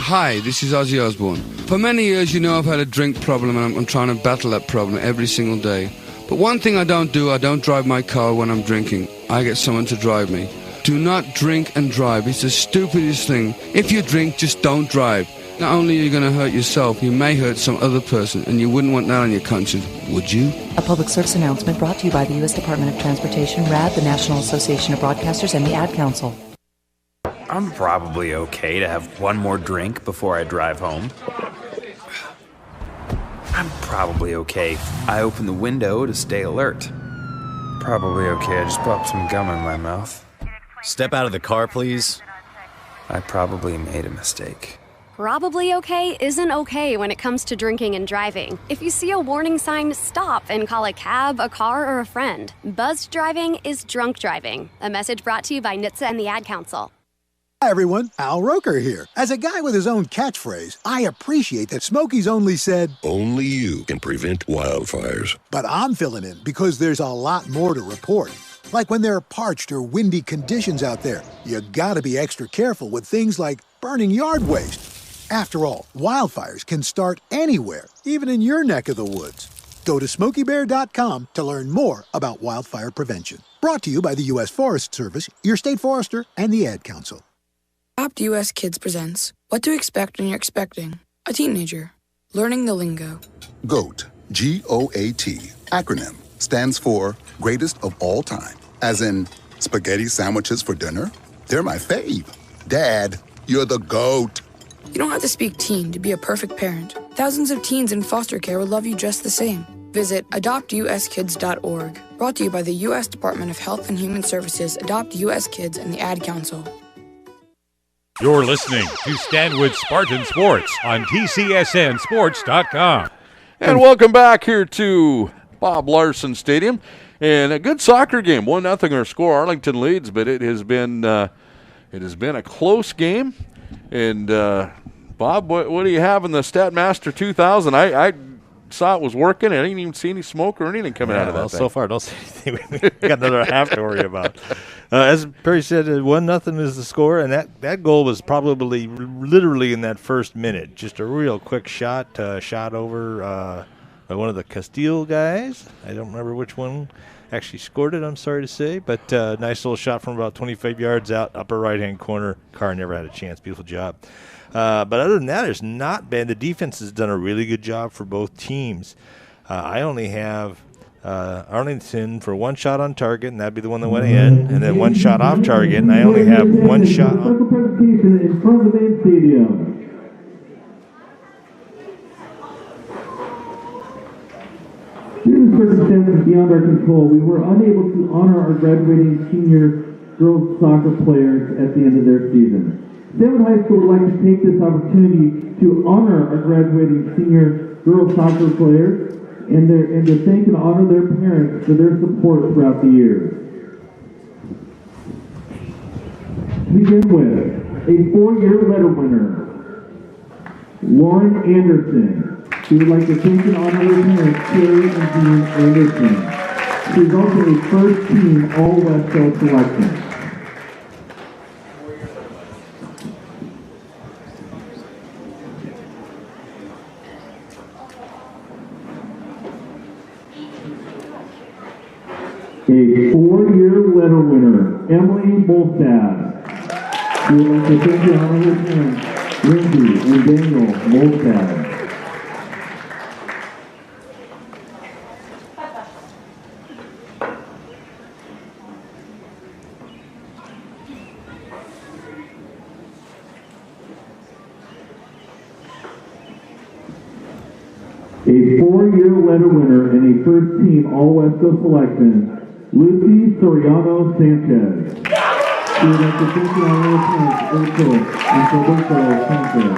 Hi, this is Ozzy Osbourne. For many years, you know I've had a drink problem, and I'm trying to battle that problem every single day. But one thing I don't drive my car when I'm drinking. I get someone to drive me. Do not drink and drive. It's the stupidest thing. If you drink, just don't drive. Not only are you going to hurt yourself, you may hurt some other person, and you wouldn't want that on your conscience, would you? A public service announcement brought to you by the U.S. Department of Transportation, RAD, the National Association of Broadcasters, and the Ad Council. I'm probably okay to have one more drink before I drive home. I'm probably okay. I open the window to stay alert. Probably okay. I just popped some gum in my mouth. Step out of the car, please. I probably made a mistake. Probably okay isn't okay when it comes to drinking and driving. If you see a warning sign, stop and call a cab, a car, or a friend. Buzzed driving is drunk driving. A message brought to you by NHTSA and the Ad Council. Hi everyone, Al Roker here. As a guy with his own catchphrase, I appreciate that Smokey's only said, "Only you can prevent wildfires." But I'm filling in because there's a lot more to report. Like when there are parched or windy conditions out there, you gotta be extra careful with things like burning yard waste. After all, wildfires can start anywhere, even in your neck of the woods. Go to SmokeyBear.com to learn more about wildfire prevention. Brought to you by the U.S. Forest Service, your state forester, and the Ad Council. Adopt US Kids presents What to Expect When You're Expecting a Teenager. Learning the Lingo. GOAT, G-O-A-T, acronym, stands for Greatest of All Time. As in, spaghetti sandwiches for dinner? They're my fave. Dad, you're the GOAT. You don't have to speak teen to be a perfect parent. Thousands of teens in foster care will love you just the same. Visit adoptuskids.org. Brought to you by the U.S. Department of Health and Human Services, Adopt U.S. Kids, and the Ad Council. You're listening to Stanwood Spartan Sports on TCSNSports.com. And welcome back here to Bob Larson Stadium. And a good soccer game. 1-0 our score. Arlington leads, but it has been a close game. And Bob, what do you have in the Statmaster 2000? I saw it was working. I didn't even see any smoke or anything coming out of that thing. So far, I don't see anything. We got another half to worry about. As Perry said, 1-0 is the score, and that goal was probably literally in that first minute. Just a real quick shot over by one of the Castile guys. I don't remember which one actually scored it, I'm sorry to say, but nice little shot from about 25 yards out, upper right-hand corner. Carr never had a chance. Beautiful job. But other than that, it's not bad. The defense has done a really good job for both teams. I only have Arlington for one shot on target, and that'd be the one that went in, and then one shot off target, and I only have one shot on. Special presentation in front of the main stadium. Due to circumstances beyond our control, we were unable to honor our graduating senior girls soccer players at the end of their season. Stanwood High School would like to take this opportunity to honor our graduating senior girls soccer players and to thank and honor their parents for their support throughout the year. To begin with, a 4-year letter winner, Lauren Anderson. We would like to thank and honor her parents, Carrie and Dean Anderson. She is also a first-team All-West Coast selection. A 4-year letter winner, Emily Molstad. We would like to thank and honor her parents, Lindsay and Daniel Molstad. A 4-year letter winner and a first-team All-West Coast selection, Lucy Soriano Sanchez. She would like to thank you on her parents, Urso and Roberto Sanchez.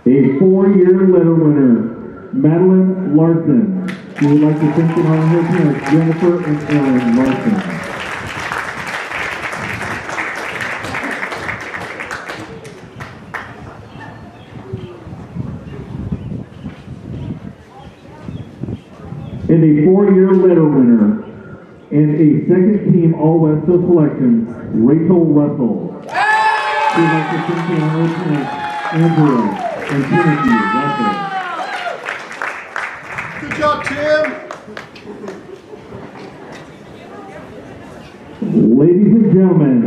A 4-year letter winner, Madeline Larson. She would like to thank you on her parents, Jennifer and Aaron Larson. And a 4-year letter winner, and a second-team All-West Coast selection, Rachel Russell. She would like to thank you on her parents, Andrea and Timothy Russell. Good job, Tim. Ladies and gentlemen,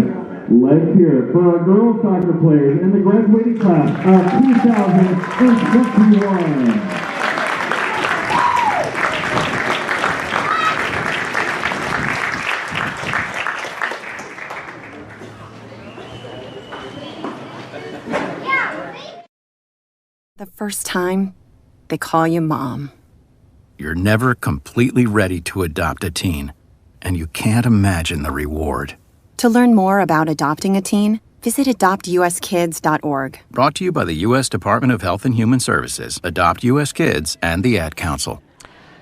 let's hear it for our girls soccer players in the graduating class of 2021. The first time, they call you mom. You're never completely ready to adopt a teen, and you can't imagine the reward. To learn more about adopting a teen, visit adoptuskids.org. Brought to you by the U.S. Department of Health and Human Services, Adopt U.S. Kids, and the Ad Council.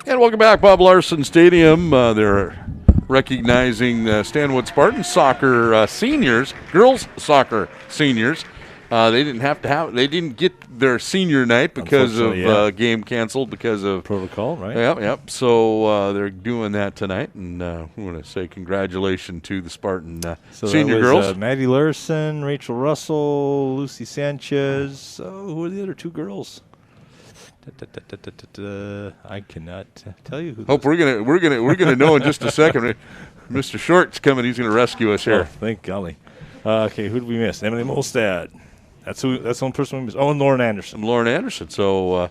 And welcome back, Bob Larson Stadium. They're recognizing Stanwood Spartan soccer seniors, girls soccer seniors. They didn't get their senior night because of game canceled because of protocol, right? Yep. So they're doing that tonight, and we want to say congratulations to the Spartan senior girls. Maddie Larson, Rachel Russell, Lucy Sanchez. Who are the other two girls? I cannot tell you who. Hope we're gonna know in just a second. Mr. Short's coming. He's gonna rescue us here. Oh, thank golly. Okay, who did we miss? Emily Molstad. That's the one person we missed. Oh, and Lauren Anderson. So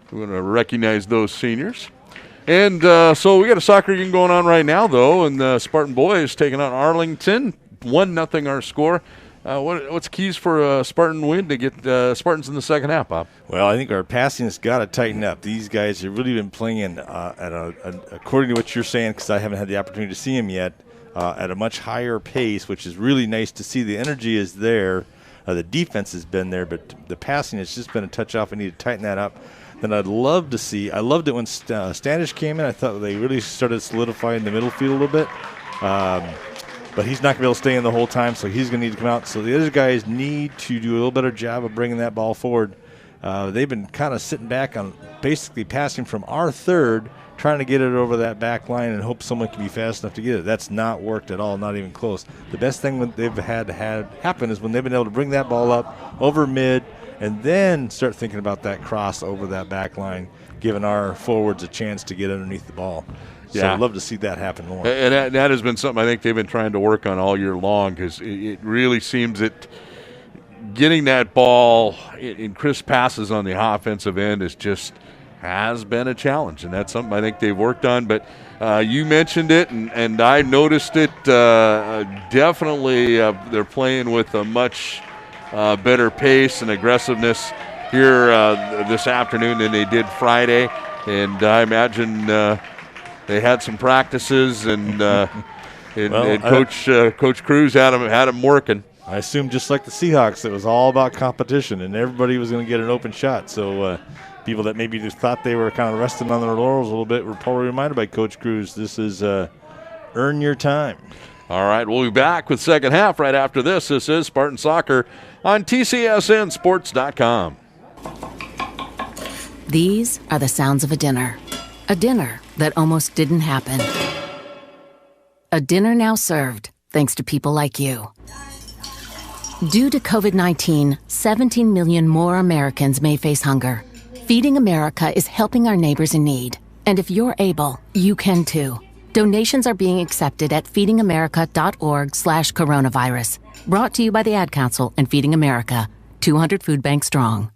we're going to recognize those seniors. And so we got a soccer game going on right now, though, and the Spartan boys taking on Arlington. 1-0 our score. What's keys for a Spartan win to get Spartans in the second half, Bob? Well, I think our passing has got to tighten up. These guys have really been playing according to what you're saying, because I haven't had the opportunity to see them yet, at a much higher pace, which is really nice to see. The energy is there. The defense has been there, but the passing has just been a touch off. I need to tighten that up. Then I'd love to see – I loved it when Standish came in. I thought they really started solidifying the middle field a little bit. But he's not going to be able to stay in the whole time, so he's going to need to come out. So the other guys need to do a little better job of bringing that ball forward. They've been kind of sitting back on basically passing from our third, trying to get it over that back line and hope someone can be fast enough to get it. That's not worked at all, not even close. The best thing that they've had happen is when they've been able to bring that ball up over mid and then start thinking about that cross over that back line, giving our forwards a chance to get underneath the ball. So I'd love to see that happen more. And that has been something I think they've been trying to work on all year long, because it really seems that getting that ball in crisp passes on the offensive end has been a challenge, and that's something I think they've worked on. But you mentioned it, and I noticed it. Definitely they're playing with a much better pace and aggressiveness here this afternoon than they did Friday, and I imagine they had some practices, and Coach Cruz had them working. I assume just like the Seahawks, it was all about competition, and everybody was going to get an open shot. So people that maybe just thought they were kind of resting on their laurels a little bit were probably reminded by Coach Cruz, this is earn your time. All right, we'll be back with second half right after this. This is Spartan Soccer on TCSNSports.com. These are the sounds of a dinner that almost didn't happen. A dinner now served, thanks to people like you. Due to COVID-19, 17 million more Americans may face hunger. Feeding America is helping our neighbors in need. And if you're able, you can too. Donations are being accepted at feedingamerica.org/coronavirus. Brought to you by the Ad Council and Feeding America, 200 food banks strong.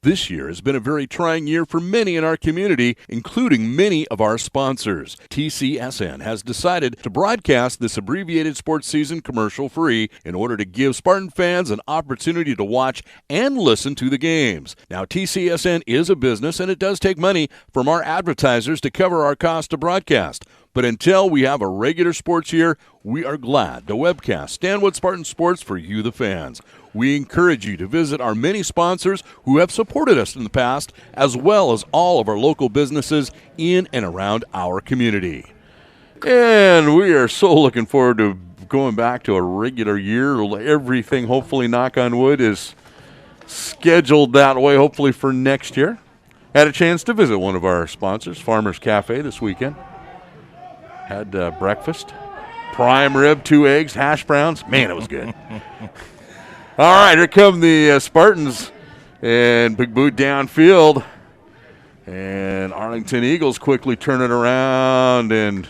This year has been a very trying year for many in our community, including many of our sponsors. TCSN has decided to broadcast this abbreviated sports season commercial-free in order to give Spartan fans an opportunity to watch and listen to the games. Now, TCSN is a business, and it does take money from our advertisers to cover our cost to broadcast. But until we have a regular sports year, we are glad to webcast Stanwood Spartan Sports for you, the fans. We encourage you to visit our many sponsors who have supported us in the past, as well as all of our local businesses in and around our community. And we are so looking forward to going back to a regular year. Everything, hopefully, knock on wood, is scheduled that way, hopefully for next year. Had a chance to visit one of our sponsors, Farmers Cafe, this weekend. Had breakfast, prime rib, 2 eggs, hash browns. Man, it was good. All right, here come the Spartans, and big boot downfield. And Arlington Eagles quickly turn it around, and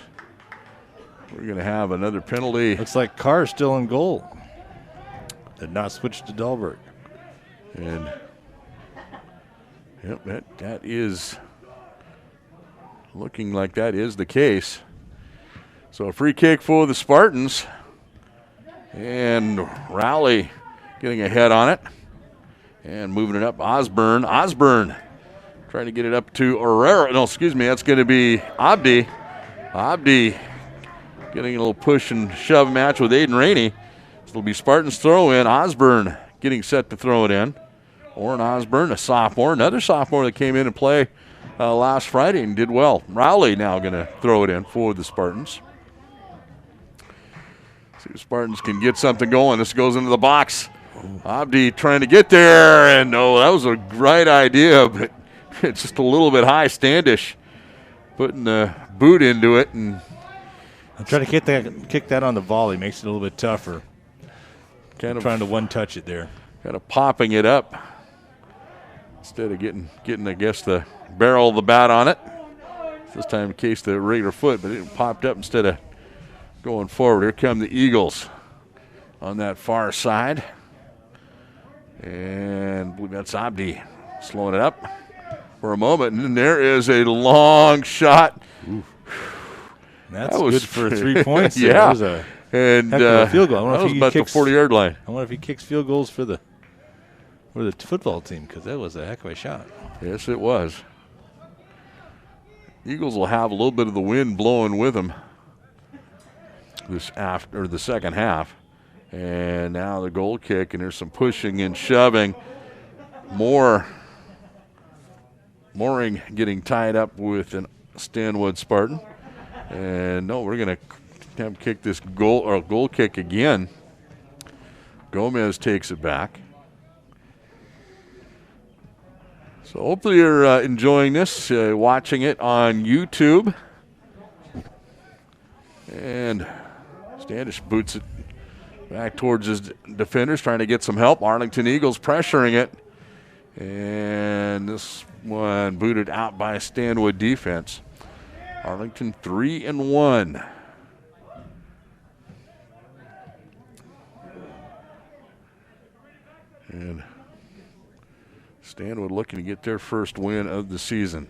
we're going to have another penalty. Looks like Carr's still in goal. Did not switch to Dahlberg. And, yep, that is looking like that is the case. So a free kick for the Spartans, and Rowley getting ahead on it and moving it up. Osborne trying to get it up to Herrera. No, excuse me, that's going to be Abdi. Abdi getting a little push and shove match with Aiden Rainey. It'll be Spartans throw in. Osborne getting set to throw it in. Orrin Osborne, a sophomore, another sophomore that came in and play last Friday and did well. Rowley now going to throw it in for the Spartans. See if Spartans can get something going. This goes into the box. Abdi trying to get there, and that was a right idea, but it's just a little bit high. Standish putting the boot into it, and I'm trying to kick that on the volley. Makes it a little bit tougher. Kind of trying to one-touch it there. Kind of popping it up instead of getting I guess the barrel of the bat on it. This time in case the regular foot, but it popped up instead of going forward. Here come the Eagles on that far side. And I believe that's Abdi slowing it up for a moment. And then there is a long shot. That's good for 3 points. Yeah. That was a heck of a field goal. That was about the 40-yard line. I wonder if he kicks field goals for the football team, because that was a heck of a shot. Yes, it was. Eagles will have a little bit of the wind blowing with them after the second half. And now the goal kick, and there's some pushing and shoving. Mooring getting tied up with a Stanwood Spartan. And no, we're going to have to kick this goal kick again. Gomez takes it back. So hopefully you're enjoying this, watching it on YouTube. And Standish boots it back towards his defenders, trying to get some help. Arlington Eagles pressuring it. And this one booted out by Stanwood defense. Arlington 3-1. And Stanwood looking to get their first win of the season.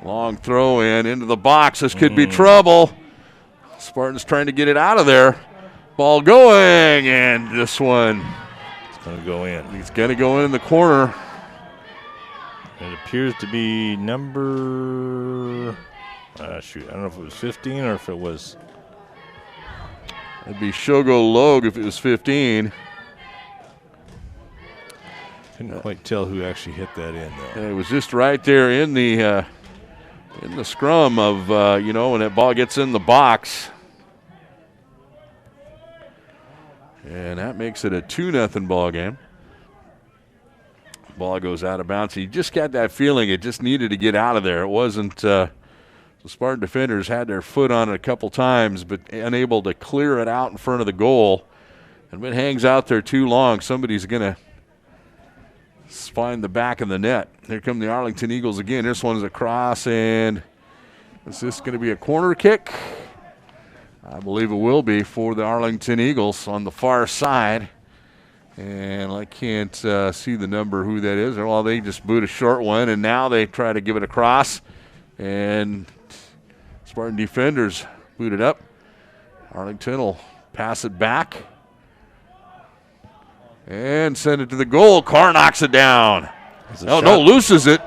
Long throw in into the box. This could be trouble. Spartans trying to get it out of there. Ball going, and this one. It's going to go in. It's going to go in the corner. It appears to be number, shoot, I don't know if it was 15 or if it was. It'd be Shogo Logue if it was 15. Couldn't quite tell who actually hit that in, though. And it was just right there in the scrum of, when that ball gets in the box. And that makes it a 2-0 ball game. Ball goes out of bounds. You just got that feeling it just needed to get out of there. It wasn't the Spartan defenders had their foot on it a couple times, but unable to clear it out in front of the goal. And if it hangs out there too long, somebody's going to find the back of the net. Here come the Arlington Eagles again. This one's across, and is this going to be a corner kick? I believe it will be for the Arlington Eagles on the far side. And I can't see the number who that is. Well, they just boot a short one, and now they try to give it across. And Spartan defenders boot it up. Arlington will pass it back and send it to the goal. Carr knocks it down. No, loses it.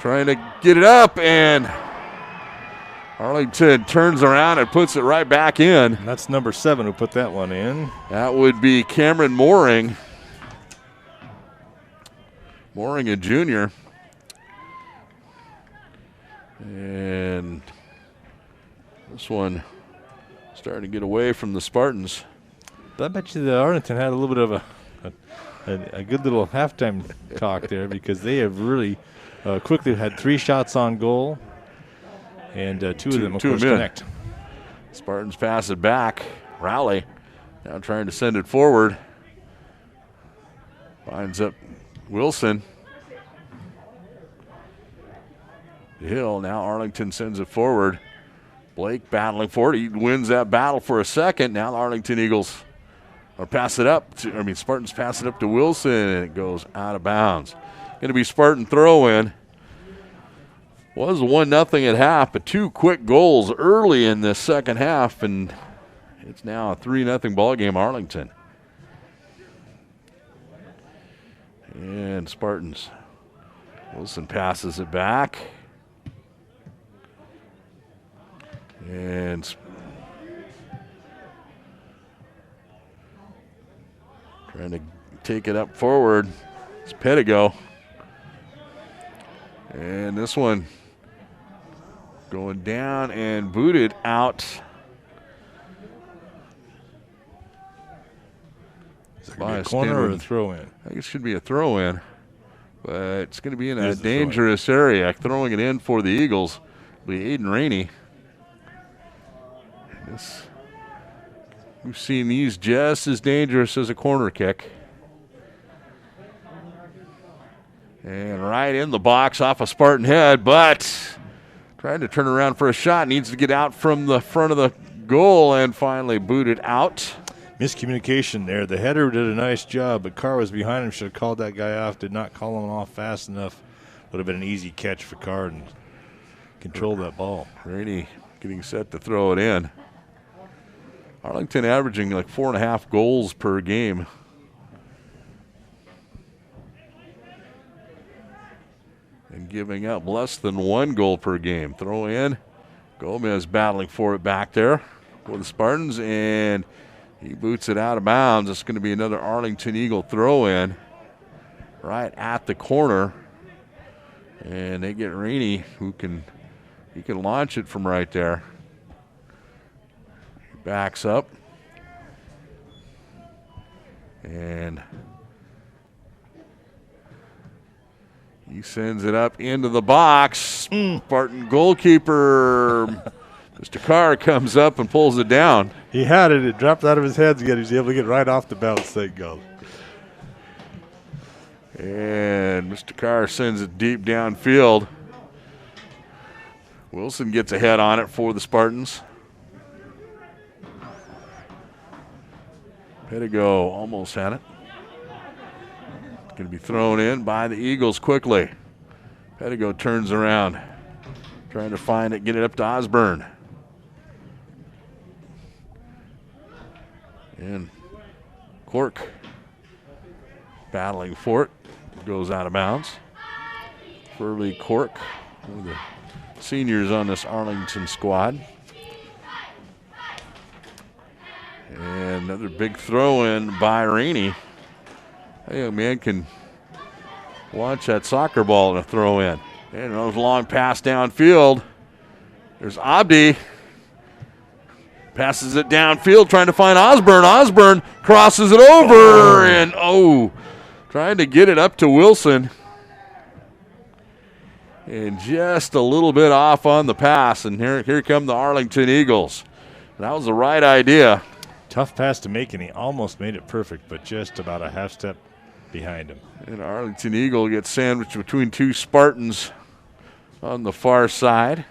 Trying to get it up, and Arlington turns around and puts it right back in. And that's number 7 who put that one in. That would be Cameron Mooring. Mooring, a junior. And this one starting to get away from the Spartans. But I bet you that Arlington had a little bit of a good little halftime talk there, because they have really quickly had 3 shots on goal, and two of them, of course, connect. Spartans pass it back. Rowley now trying to send it forward. Finds up Wilson. Hill, now Arlington sends it forward. Blake battling for it. He wins that battle for a second. Now the Arlington Eagles Spartans pass it up to Wilson, and it goes out of bounds. Going to be Spartan throw-in. Was 1-0 at half, but 2 quick goals early in this second half, and it's now a 3-0 ball game, Arlington. And Spartans. Wilson passes it back. And trying to take it up forward. It's Pettigo. And this one going down and booted out. Is it a corner or a throw-in? I think it should be a throw-in, but it's going to be in a dangerous area. Throwing it in for the Eagles will be Aiden Rainey. We've seen these just as dangerous as a corner kick. And right in the box off a Spartan head, but trying to turn around for a shot. Needs to get out from the front of the goal and finally booted out. Miscommunication there. The header did a nice job, but Carr was behind him. Should have called that guy off. Did not call him off fast enough. Would have been an easy catch for Carr and control that ball. Rainey getting set to throw it in. Arlington averaging like 4.5 goals per game. And giving up less than 1 goal per game. Throw in. Gomez battling for it back there for the Spartans, and he boots it out of bounds. It's going to be another Arlington Eagle throw in right at the corner. And they get Rainey, he can launch it from right there. Backs up. And he sends it up into the box. Spartan goalkeeper, Mr. Carr, comes up and pulls it down. He had it. It dropped out of his hands again. He was able to get right off the bounce. Thank God. And Mr. Carr sends it deep downfield. Wilson gets a head on it for the Spartans. Pettigo almost had it. It's going to be thrown in by the Eagles quickly. Pettigo turns around, trying to find it, get it up to Osborne. And Cork battling for it. Goes out of bounds. Furley Cork, one of the seniors on this Arlington squad. And another big throw in by Rainey. Hey, a man can launch that soccer ball in a throw in. And those long pass downfield. There's Abdi. Passes it downfield, trying to find Osborne. Osborne crosses it over, and trying to get it up to Wilson. And just a little bit off on the pass, and here come the Arlington Eagles. That was the right idea. Tough pass to make, and he almost made it perfect, but just about a half step behind him. And Arlington Eagle gets sandwiched between 2 Spartans on the far side.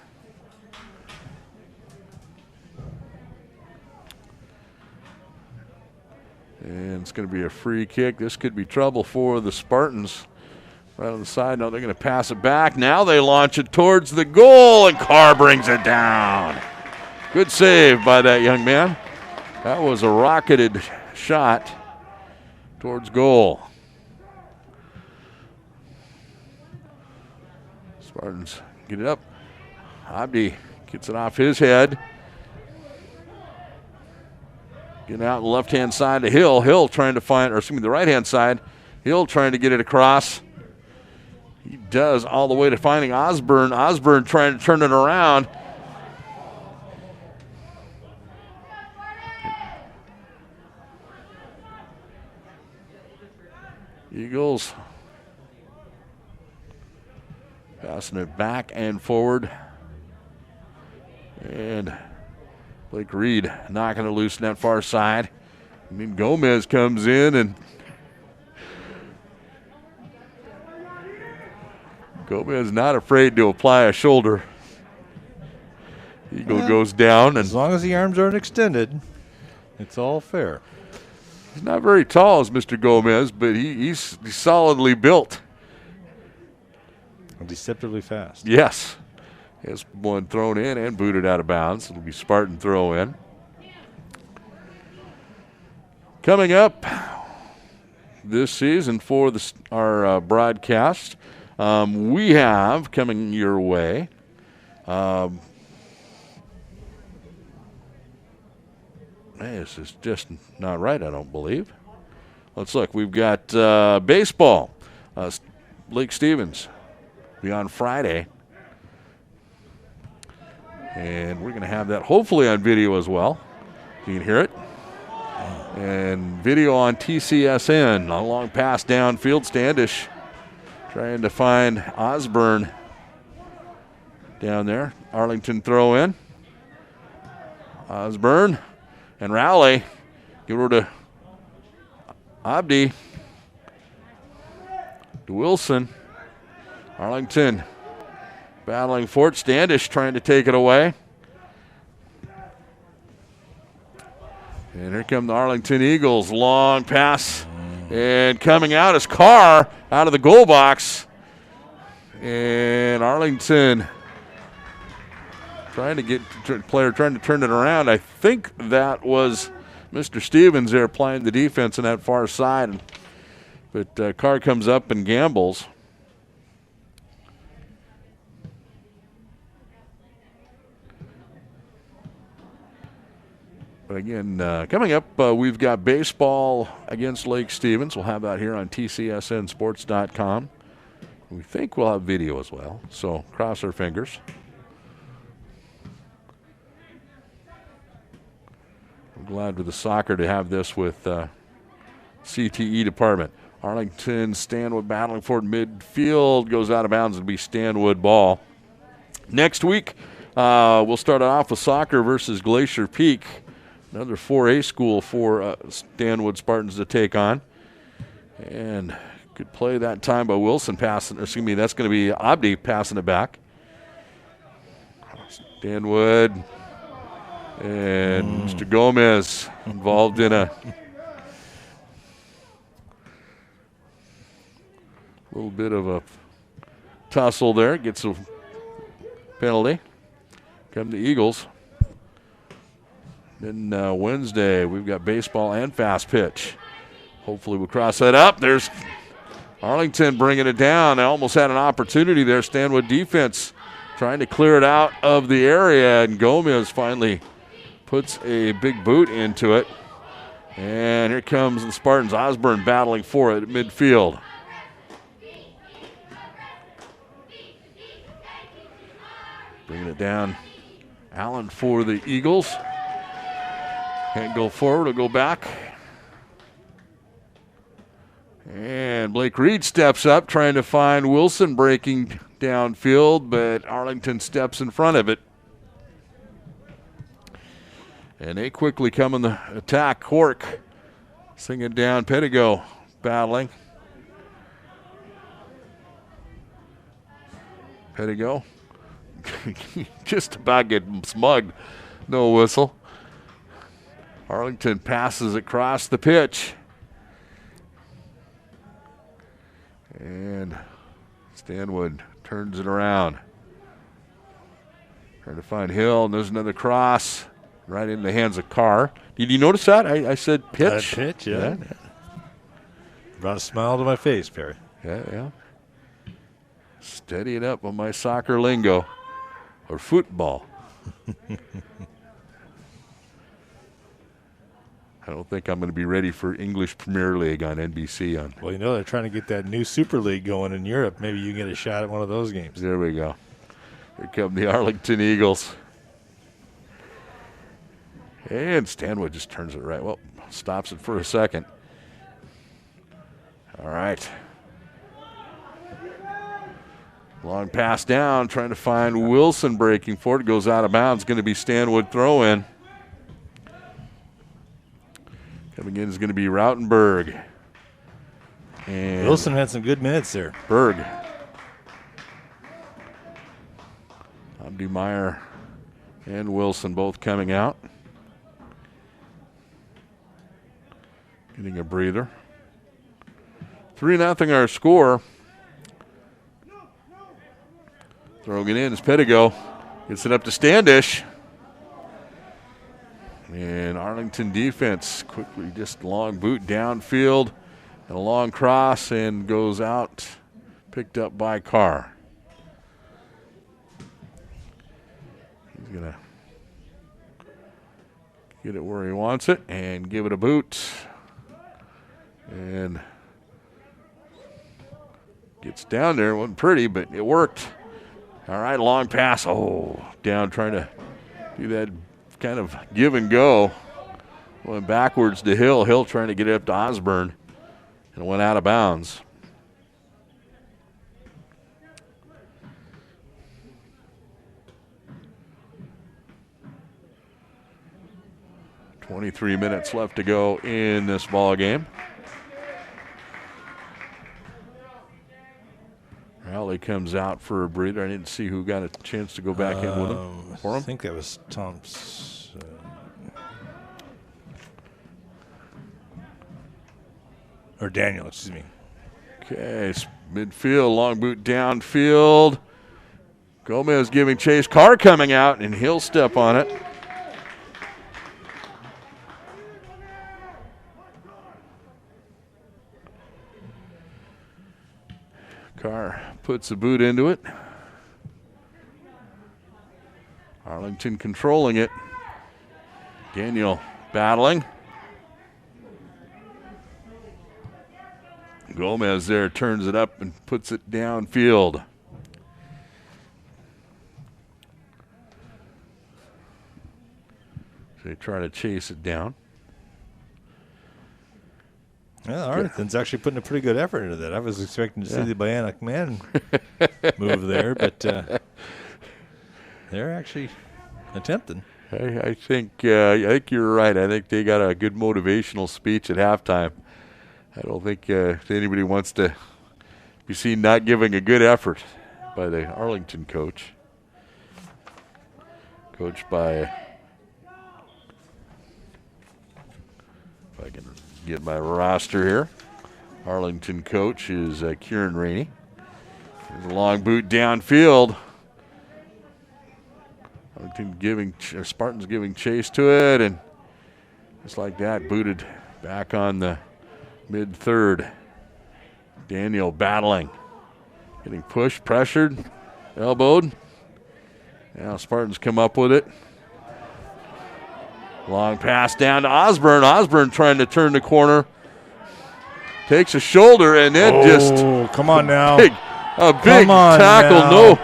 And it's going to be a free kick. This could be trouble for the Spartans. Right on the side. No, they're going to pass it back. Now they launch it towards the goal, and Carr brings it down. Good save by that young man. That was a rocketed shot towards goal. Spartans get it up. Abdi gets it off his head. Getting out on the left-hand side to Hill. Hill trying to find, or excuse me, the right-hand side. Hill trying to get it across. He does all the way to finding Osborne. Osborne trying to turn it around. Eagles passing it back and forward. And Blake Reed not going to loosen that far side. And then Gomez comes in, and Gomez not afraid to apply a shoulder. Eagle goes down. And as long as the arms aren't extended, it's all fair. He's not very tall as Mr. Gomez, but he's solidly built. And deceptively fast. Yes. Has one thrown in and booted out of bounds. It'll be Spartan throw in. Coming up this season for our broadcast, we have coming your way this is just not right, I don't believe. Let's look. We've got baseball. Lake Stevens will be on Friday. And we're going to have that hopefully on video as well. You can hear it. And video on TCSN. A long pass downfield. Standish trying to find Osborne down there. Arlington throw in. Osborne and Rowley. Give her to Abdi. To Wilson. Arlington battling for it. Standish trying to take it away. And here come the Arlington Eagles. Long pass. And coming out is Carr out of the goal box. And Arlington trying to turn it around. I think that was Mr. Stevens there playing the defense on that far side. But Carr comes up and gambles. But again, coming up, we've got baseball against Lake Stevens. We'll have that here on TCSNsports.com. We think we'll have video as well, so cross our fingers. I'm glad with the soccer to have this with CTE department. Arlington, Stanwood battling for it midfield. Goes out of bounds. It'll be Stanwood ball. Next week, we'll start off with soccer versus Glacier Peak. Another 4A school for Stanwood Spartans to take on. And good play that time by Wilson passing. Excuse me, that's going to be Abdi passing it back. Stanwood and Mr. Gomez involved in a little bit of a tussle there. Gets a penalty. Come the Eagles. Then Wednesday, we've got baseball and fast pitch. Hopefully we'll cross that up. There's Arlington bringing it down. They almost had an opportunity there. Stanwood defense trying to clear it out of the area, and Gomez finally puts a big boot into it. And here comes the Spartans. Osborne battling for it at midfield. Bringing it down. Allen for the Eagles. Can't go forward, will go back. And Blake Reed steps up, trying to find Wilson breaking downfield, but Arlington steps in front of it. And they quickly come in the attack. Cork singing down. Pedigo battling. Pedigo just about get smugged. No whistle. Arlington passes across the pitch. And Stanwood turns it around. Trying to find Hill, and there's another cross right in the hands of Carr. Did you notice that? I said pitch. Pitch, yeah. Brought a smile to my face, Perry. Yeah. Steady it up on my soccer lingo. Or football. I don't think I'm going to be ready for English Premier League on NBC. Well, you know, they're trying to get that new Super League going in Europe. Maybe you can get a shot at one of those games. There we go. Here come the Arlington Eagles. And Stanwood just turns it right. Well, stops it for a second. All right. Long pass down, trying to find Wilson breaking for it. Goes out of bounds. Going to be Stanwood throw in. Coming in is going to be Rautenberg. And Wilson had some good minutes there. Berg. Meyer and Wilson both coming out. Getting a breather. 3-0 our score. Throwing it in is Pettigo. Gets it up to Standish. And Arlington defense quickly just long boot downfield and a long cross and goes out. Picked up by Carr. He's going to get it where he wants it and give it a boot. And gets down there. It wasn't pretty, but it worked. All right, long pass. Oh, down trying to do that kind of give and go. Went backwards to Hill. Hill trying to get it up to Osborne and went out of bounds. .23 minutes left to go in this ball game. Rowley comes out for a breather. I didn't see who got a chance to go back in with him. For him. I think that was Thompson. Or Daniel, excuse me. Okay, midfield, long boot downfield. Gomez giving chase. Carr coming out, and he'll step on it. Carr puts a boot into it. Arlington controlling it. Daniel battling. Gomez there turns it up and puts it downfield. So they try to chase it down. Yeah, Arlington's actually putting a pretty good effort into that. I was expecting to see the Bionic Man move there, but they're actually attempting. I think you're right. I think they got a good motivational speech at halftime. I don't think anybody wants to be seen not giving a good effort by the Arlington coach. Coached by, if I can get my roster here, Arlington coach is Kieran Rainey. There's a long boot downfield. Arlington Spartans giving chase to it, and just like that, booted back on the mid-third. Daniel battling, getting pushed, pressured, elbowed. Now Spartans come up with it. Long pass down to Osborne. Osborne trying to turn the corner. Takes a shoulder and then just come on now. A big tackle. Now.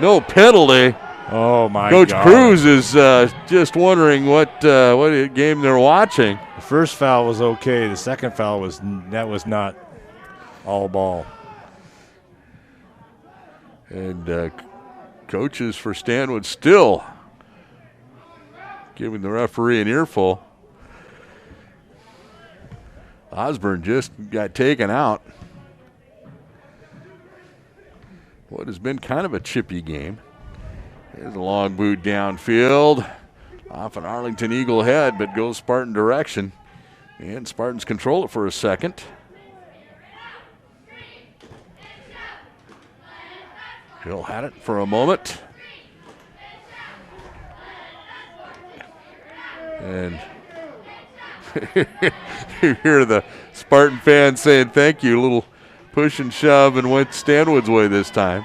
No penalty. Oh my Coach God. Cruz is just wondering what game they're watching. The first foul was okay. The second foul was not all ball. And coaches for Stanwood still giving the referee an earful. Osborne just got taken out. What has been kind of a chippy game. Here's a long boot downfield. Off an Arlington Eagle head, but goes Spartan direction. And Spartans control it for a second. Hill had it for a moment. And you hear the Spartan fans saying thank you. A little push and shove and went Stanwood's way this time.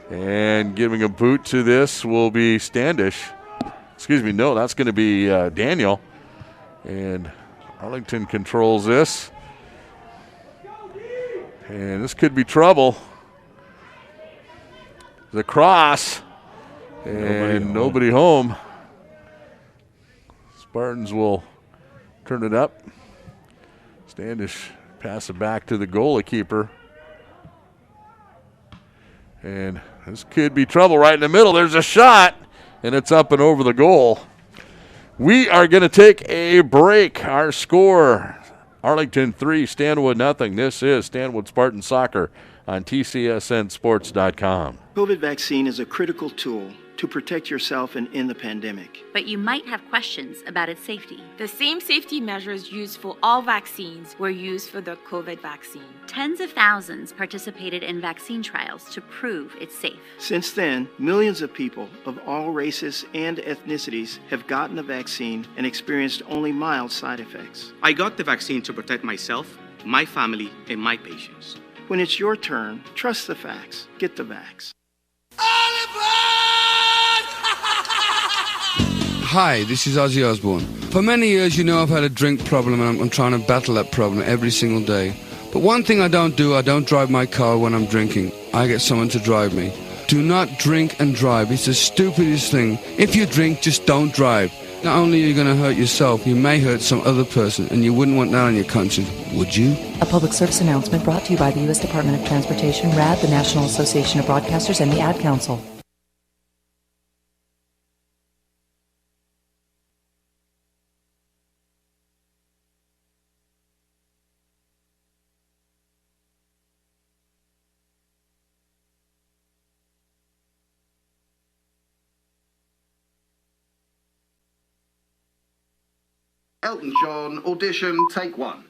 And giving a boot to this will be Standish. Excuse me, no, that's going to be Daniel. And Arlington controls this. And this could be trouble. The cross. And nobody home. Spartans will turn it up. Standish pass it back to the goalie keeper. And this could be trouble right in the middle. There's a shot, and it's up and over the goal. We are going to take a break. Our score, Arlington 3, Stanwood nothing. This is Stanwood Spartan Soccer on TCSNSports.com. COVID vaccine is a critical tool to protect yourself and in the pandemic. But you might have questions about its safety. The same safety measures used for all vaccines were used for the COVID vaccine. Tens of thousands participated in vaccine trials to prove it's safe. Since then, millions of people of all races and ethnicities have gotten the vaccine and experienced only mild side effects. I got the vaccine to protect myself, my family, and my patients. When it's your turn, trust the facts. Get the vax. Hi, this is Ozzy Osbourne. For many years, you know, I've had a drink problem and I'm trying to battle that problem every single day. But one thing I don't do, I don't drive my car when I'm drinking. I get someone to drive me. Do not drink and drive. It's the stupidest thing. If you drink, just don't drive. Not only are you going to hurt yourself, you may hurt some other person, and you wouldn't want that on your conscience, would you? A public service announcement brought to you by the U.S. Department of Transportation, RAD, the National Association of Broadcasters, and the Ad Council. Elton John, audition, take one.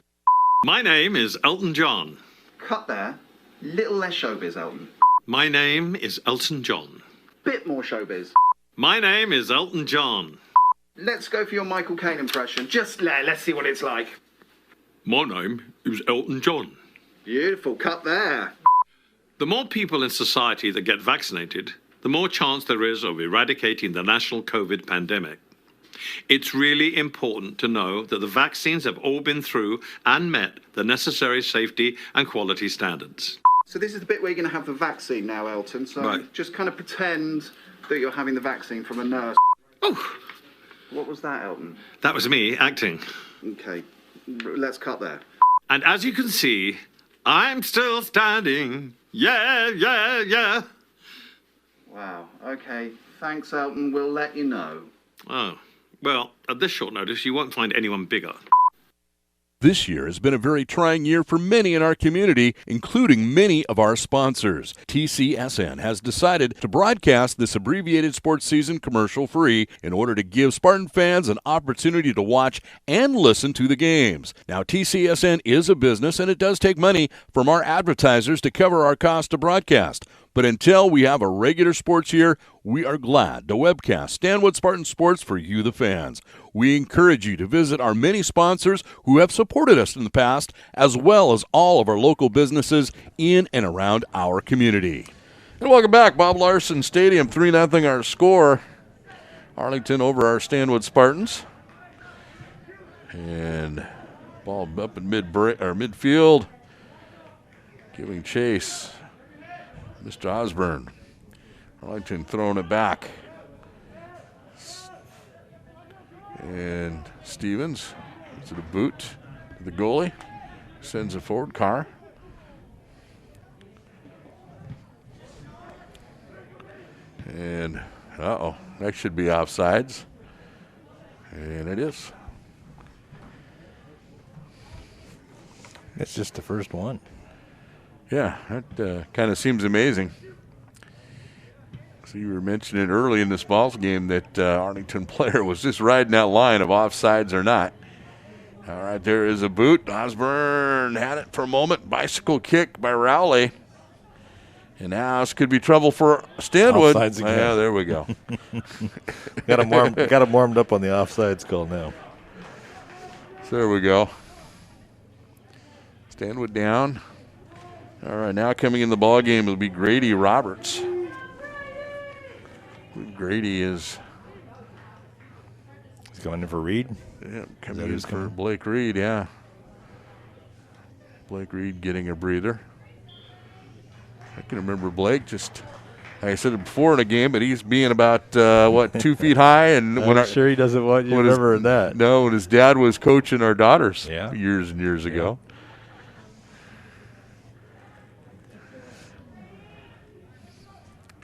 My name is Elton John. Cut there. Little less showbiz, Elton. My name is Elton John. Bit more showbiz. My name is Elton John. Let's go for your Michael Caine impression. Just let's see what it's like. My name is Elton John. Beautiful. Cut there. The more people in society that get vaccinated, the more chance there is of eradicating the national COVID pandemic. It's really important to know that the vaccines have all been through and met the necessary safety and quality standards. So this is the bit where you're going to have the vaccine now, Elton. So right. Just kind of pretend that you're having the vaccine from a nurse. Oh! What was that, Elton? That was me acting. Okay, let's cut there. And as you can see, I'm still standing. Yeah, yeah, yeah. Wow, okay. Thanks, Elton. We'll let you know. Oh. Well, at this short notice, you won't find anyone bigger. This year has been a very trying year for many in our community, including many of our sponsors. TCSN has decided to broadcast this abbreviated sports season commercial-free in order to give Spartan fans an opportunity to watch and listen to the games. Now, TCSN is a business, and it does take money from our advertisers to cover our cost to broadcast. But until we have a regular sports year, we are glad to webcast Stanwood Spartan Sports for you, the fans. We encourage you to visit our many sponsors who have supported us in the past, as well as all of our local businesses in and around our community. And welcome back. Bob Larson Stadium, 3-0 our score. Arlington over our Stanwood Spartans. And ball up in midfield, giving chase. Mr. Osborne. Arlington throwing it back. And Stevens gives it a boot to the goalie. Sends it forward. Carr. And, that should be offsides. And it is. It's just the first one. Yeah, that kind of seems amazing. So you were mentioning early in this ball game that Arlington player was just riding that line of offsides or not. All right, there is a boot. Osborne had it for a moment. Bicycle kick by Rowley. And now this could be trouble for Stanwood. Offsides again. Yeah, there we go. got him warmed up on the offsides call now. So there we go. Stanwood down. All right, now coming in the ball game will be Grady Roberts. Grady is... He's going in for Reed? Yeah, coming in for Blake Reed, yeah. Blake Reed getting a breather. I can remember Blake just, like I said it before in a game, but he's being about, 2 feet high. And I'm sure he doesn't want you to remember that. No, when his dad was coaching our daughters years and years ago.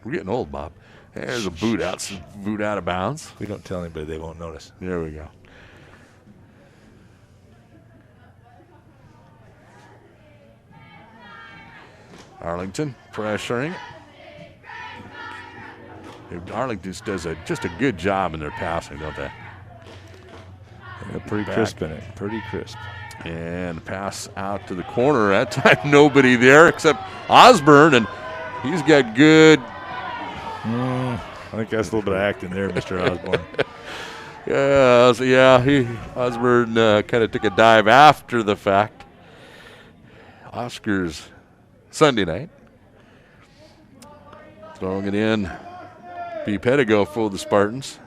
We're getting old, Bob. There's a boot out of bounds. We don't tell anybody, they won't notice. There we go. Arlington pressuring. Arlington does just a good job in their passing, don't they? They're pretty crisp in it. Pretty crisp. And pass out to the corner. That time nobody there except Osborne, and he's got good. I think that's a little bit of acting there, Mr. Osborne. Osborne kind of took a dive after the fact. Oscar's Sunday night. Throwing it in. Be Pedigo for the Spartans.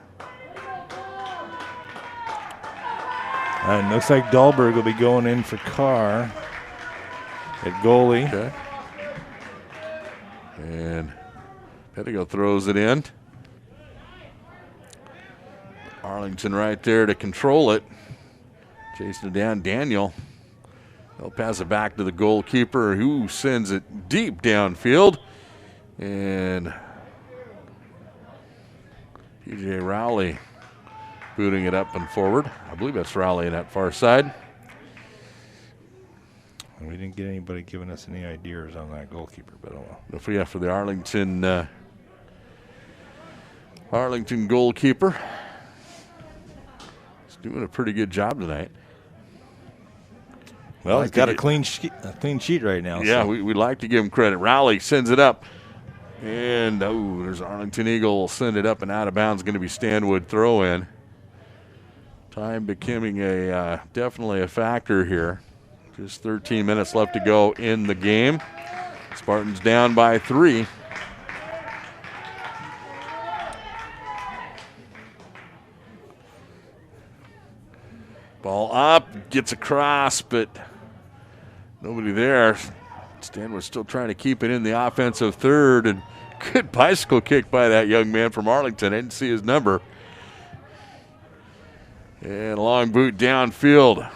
And looks like Dahlberg will be going in for Carr at goalie. Okay. And Pedigo throws it in. Arlington right there to control it. Chasing it down. Daniel. They'll pass it back to the goalkeeper who sends it deep downfield. And TJ Rowley booting it up and forward. I believe that's Rowley in that far side. We didn't get anybody giving us any ideas on that goalkeeper, but oh well. For the Arlington goalkeeper. He's doing a pretty good job tonight. Well, he's got a clean sheet right now. Yeah, so. we'd like to give him credit. Rowley sends it up. And, there's Arlington Eagle. Send it up and out of bounds. Going to be Stanwood throw-in. Time becoming definitely a factor here. Just 13 minutes left to go in the game. Spartans down by 3. Ball up, gets across, but nobody there. Stanwood still trying to keep it in the offensive third, and good bicycle kick by that young man from Arlington. I didn't see his number. And a long boot downfield.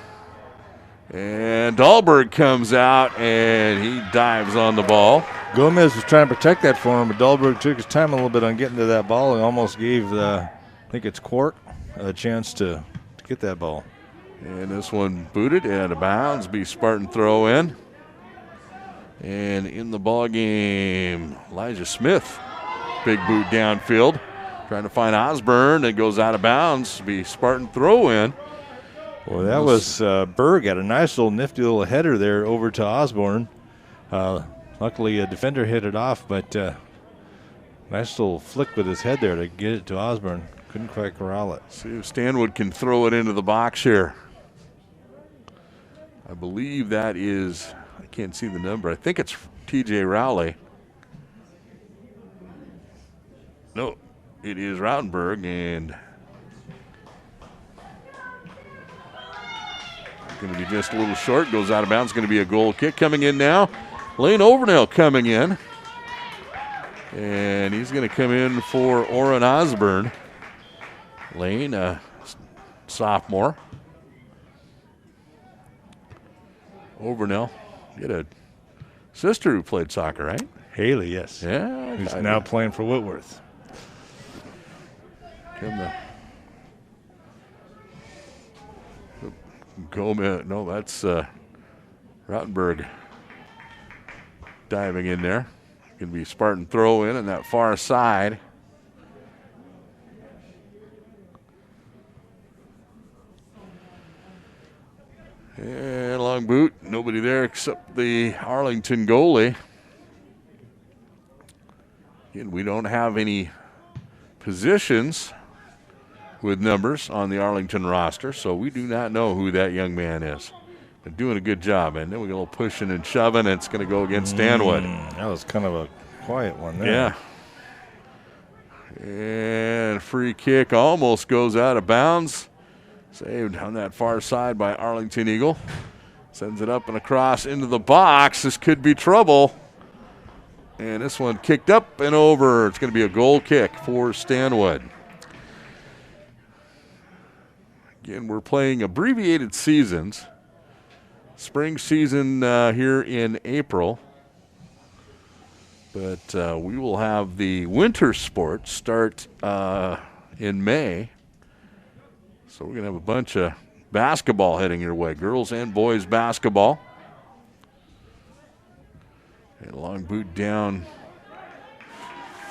And Dahlberg comes out, and he dives on the ball. Gomez was trying to protect that for him, but Dahlberg took his time a little bit on getting to that ball and almost gave, I think it's Quark, a chance to get that ball. And this one booted out of bounds, be Spartan throw in. And in the ball game, Elijah Smith, big boot downfield, trying to find Osborne. It goes out of bounds, be Spartan throw in. Well, that was Berg had a nice little nifty little header there over to Osborne. Luckily, a defender hit it off, but nice little flick with his head there to get it to Osborne. Couldn't quite corral it. See if Stanwood can throw it into the box here. I believe that is, I can't see the number. I think it's TJ Rowley. No, it is Rautenberg, and going to be just a little short. Goes out of bounds. Going to be a goal kick coming in now. Lane Overnell coming in. And he's going to come in for Orrin Osborne. Lane, a sophomore. Overnell, you had a sister who played soccer, right? Haley, yes. Yeah. Who's now playing for Whitworth. Gomez, no, that's Rautenberg diving in there. Going to be Spartan throw in on that far side. long boot. Nobody there except the Arlington goalie. Again, we don't have any positions with numbers on the Arlington roster, so we do not know who that young man is. Been doing a good job, and then we get a little pushing and shoving, and it's going to go against Stanwood. That was kind of a quiet one there. Yeah. And free kick almost goes out of bounds. Saved on that far side by Arlington Eagle. Sends it up and across into the box. This could be trouble. And this one kicked up and over. It's going to be a goal kick for Stanwood. Again, we're playing abbreviated seasons. Spring season here in April. But we will have the winter sports start in May. So we're going to have a bunch of basketball heading your way, girls and boys basketball. And a long boot down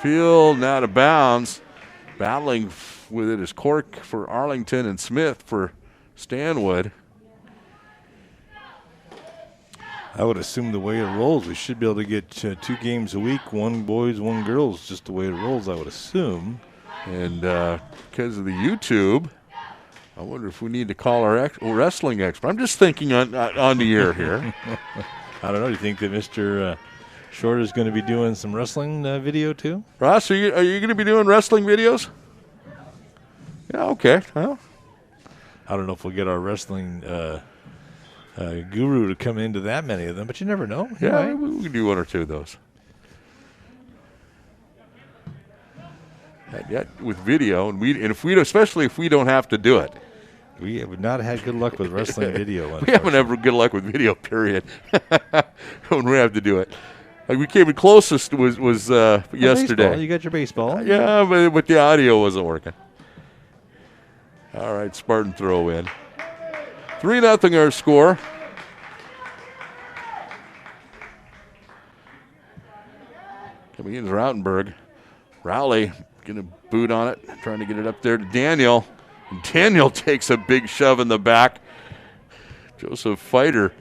field, out of bounds. Battling with it is Cork for Arlington and Smith for Stanwood. I would assume the way it rolls, we should be able to get 2 games a week, 1 boys, 1 girls, just the way it rolls, I would assume. And because of the YouTube, I wonder if we need to call our wrestling expert. I'm just thinking on the air here. I don't know. Do you think that Mr. Short is going to be doing some wrestling video too? Ross, are you going to be doing wrestling videos? Yeah, okay. Well, I don't know if we'll get our wrestling guru to come into that many of them, but you never know. Yeah, we can do 1 or 2 of those. Yeah, with video, especially if we don't have to do it. We have not had good luck with wrestling video. We haven't had good luck with video, period. When we have to do it. Like we came in closest was yesterday. Baseball. You got your baseball. Yeah, but the audio wasn't working. All right, Spartan throw in. 3-0 our score. Coming in is Rautenberg. Rowley going to boot on it, trying to get it up there to Daniel. And Daniel takes a big shove in the back. Joseph Fighter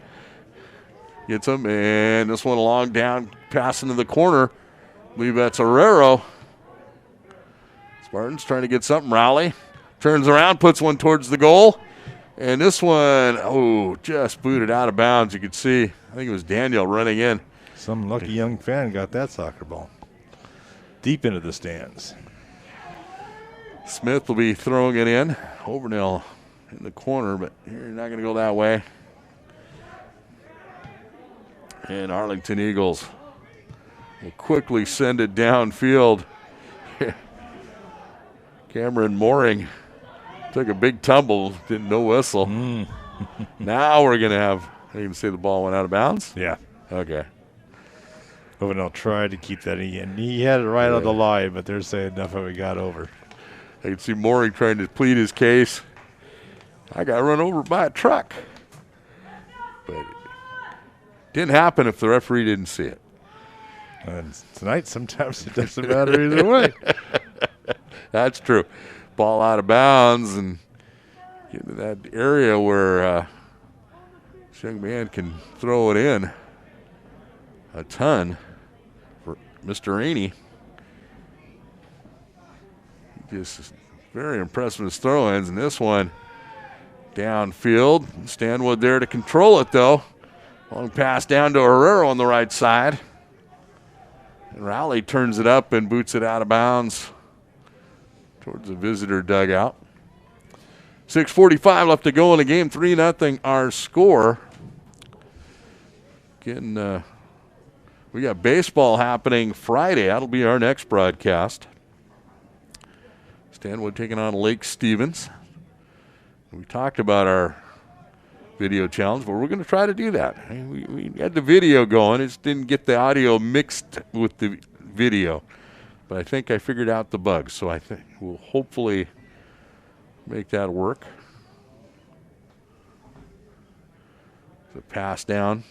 gets him, and this one along down, pass into the corner. I believe that's Herrero. Spartans trying to get something. Rowley turns around, puts one towards the goal. And this one, just booted out of bounds. You could see, I think it was Daniel running in. Some lucky young fan got that soccer ball deep into the stands. Smith will be throwing it in. Overnell in the corner, but you're not going to go that way. And Arlington Eagles will quickly send it downfield. Cameron Mooring took a big tumble, didn't no whistle. Now we're going to have, I even say the ball went out of bounds? Yeah. Okay. Overnell tried to keep that in. He had it right on the line, but they're saying enough of it got over. I can see Mooring trying to plead his case. I got run over by a truck. But it didn't happen if the referee didn't see it. And tonight, sometimes it doesn't matter either way. That's true. Ball out of bounds and get into that area where this young man can throw it in a ton for Mr. Rainey. Just very impressed with his throw-ins, and this one downfield. Stanwood there to control it, though. Long pass down to Herrero on the right side. And Rowley turns it up and boots it out of bounds towards the visitor dugout. 6:45 left to go in the game. 3-0 our score. Again, we got baseball happening Friday. That'll be our next broadcast. Stanwood taking on Lake Stevens. We talked about our video challenge, but we're going to try to do that. We had the video going. It just didn't get the audio mixed with the video. But I think I figured out the bugs, so I think we'll hopefully make that work. The pass down.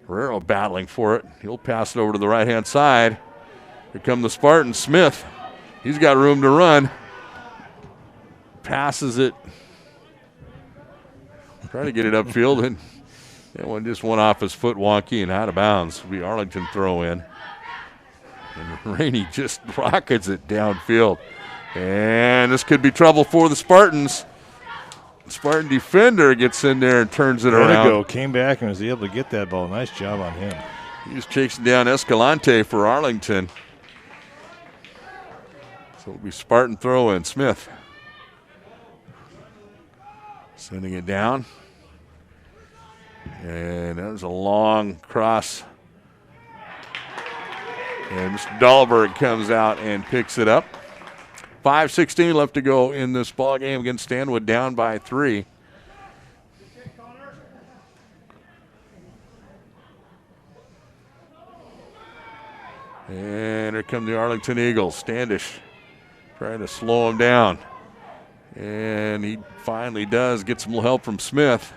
Herrero battling for it. He'll pass it over to the right-hand side. Here come the Spartans. Smith. He's got room to run. Passes it Trying to get it upfield, and that one just went off his foot wonky and out of bounds. It'll be Arlington throw in. And Rainey just rockets it downfield. And this could be trouble for the Spartans. The Spartan defender gets in there and turns it around. Go. Came back and was able to get that ball. Nice job on him. He was chasing down Escalante for Arlington. So it'll be Spartan throw in. Smith sending it down. And that was a long cross. And Mr. Dahlberg comes out and picks it up. 5:16 left to go in this ball game against Stanwood, down by 3. And here come the Arlington Eagles. Standish trying to slow him down. And he finally does get some help from Smith.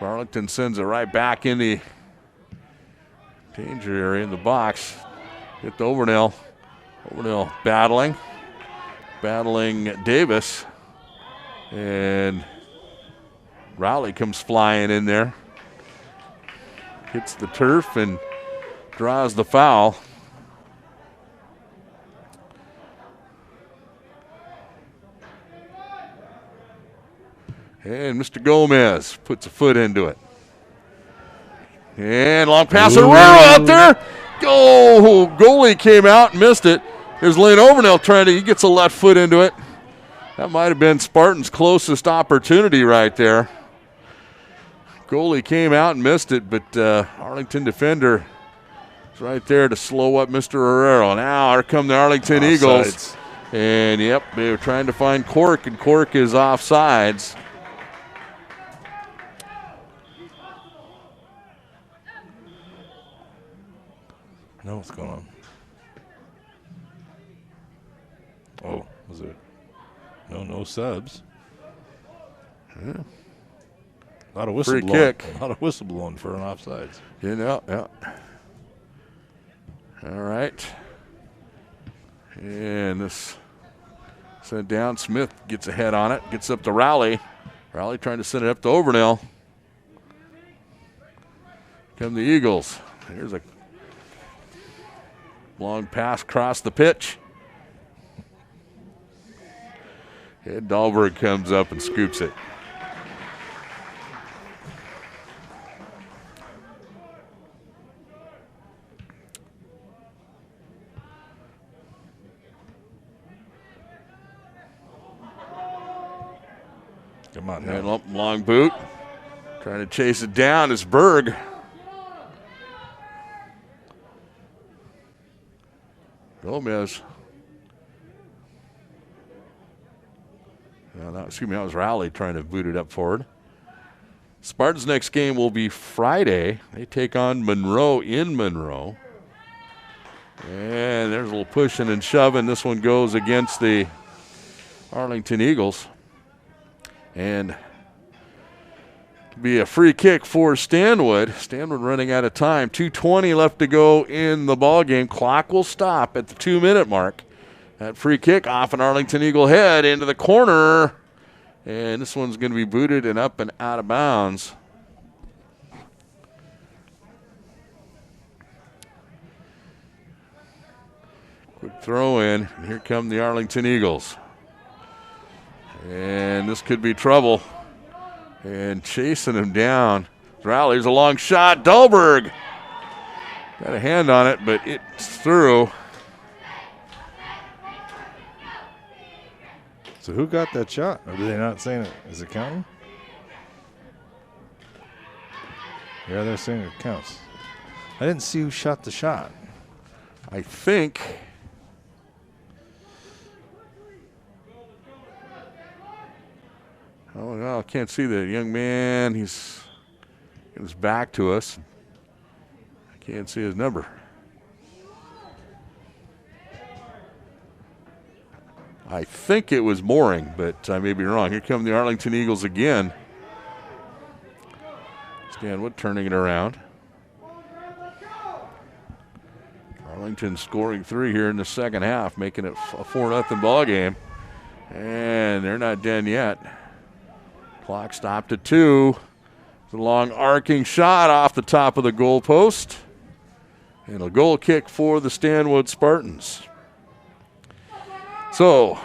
Arlington sends it right back in the danger area in the box. Hit the Overnell. Overnell battling Davis. And Rowley comes flying in there. Hits the turf and draws the foul. And Mr. Gomez puts a foot into it. And long pass, Herrera out there. Goalie came out and missed it. There's Lane Overnell he gets a left foot into it. That might have been Spartan's closest opportunity right there. Goalie came out and missed it, but Arlington defender is right there to slow up Mr. Herrera. Now here come the Arlington Eagles. And yep, they were trying to find Cork, and Cork is offsides. I know what's going on. Oh, was it? No subs. Yeah. A lot of whistle Free blowing. kick. A lot of whistle blowing for an offsides. Yeah. All right. And this sent down. Smith gets ahead on it. Gets up to Rowley. Rowley trying to send it up to Overnell. Come the Eagles. Here's a long pass across the pitch. And Dahlberg comes up and scoops it. Come on, and long boot. Trying to chase it down is Berg. Gomez. That was Rowley trying to boot it up forward. Spartans' next game will be Friday. They take on Monroe in Monroe. And there's a little pushing and shoving. This one goes against the Arlington Eagles. And be a free kick for Stanwood. Stanwood running out of time. 2:20 left to go in the ball game. Clock will stop at the 2-minute mark. That free kick off an Arlington Eagle head into the corner. And this one's going to be booted and up and out of bounds. Quick throw in. And here come the Arlington Eagles. And this could be trouble. And chasing him down. Rowley's a long shot. Dahlberg got a hand on it, but it's through. So who got that shot? Or did they not say it? Is it counting? Yeah, they're saying it counts. I didn't see who shot the shot. I think oh no, I can't see the young man. He's got his back to us. I can't see his number. I think it was Mooring, but I may be wrong. Here come the Arlington Eagles again. Stanwood turning it around. Arlington scoring 3 here in the second half, making it a 4-0 ball game. And they're not done yet. Clock stopped at 2. It's a long arcing shot off the top of the goalpost. And a goal kick for the Stanwood Spartans. So,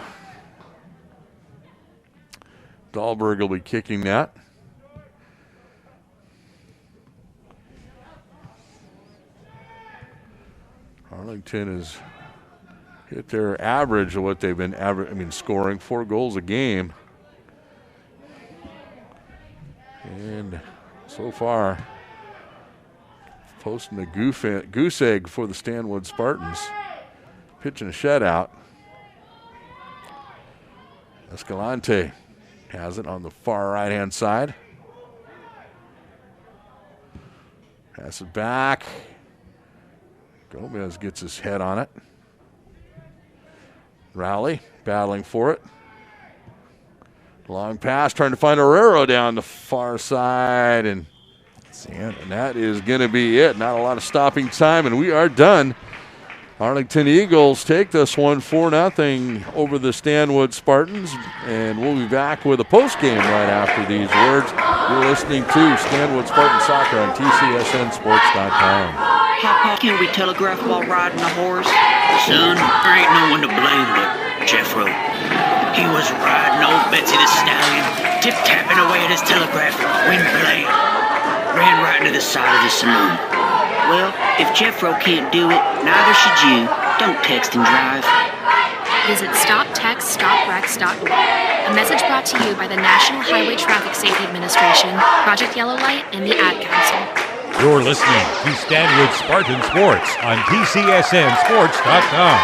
Dahlberg will be kicking that. Arlington has hit their average of what they've been scoring 4 goals a game. And so far, posting a goose egg for the Stanwood Spartans. Pitching a shutout. Escalante has it on the far right-hand side. Pass it back. Gomez gets his head on it. Rowley battling for it. Long pass, trying to find Herrera down the far side, and that is going to be it. Not a lot of stopping time, and we are done. Arlington Eagles take this one 4-0 over the Stanwood Spartans, and we'll be back with a postgame right after these words. You're listening to Stanwood Spartan Soccer on TCSNSports.com. How can we telegraph while riding a horse? Son, there ain't no one to blame but Jeffro. He was riding old Betsy the Stallion, tip-tapping away at his telegraph when blam, ran right into the side of the saloon. Well, if Jeffro can't do it, neither should you. Don't text and drive. Visit StopTextStopWrecks.org. A message brought to you by the National Highway Traffic Safety Administration, Project Yellow Light, and the Ad Council. You're listening to Stanwood Spartan Sports on TCSNSports.com.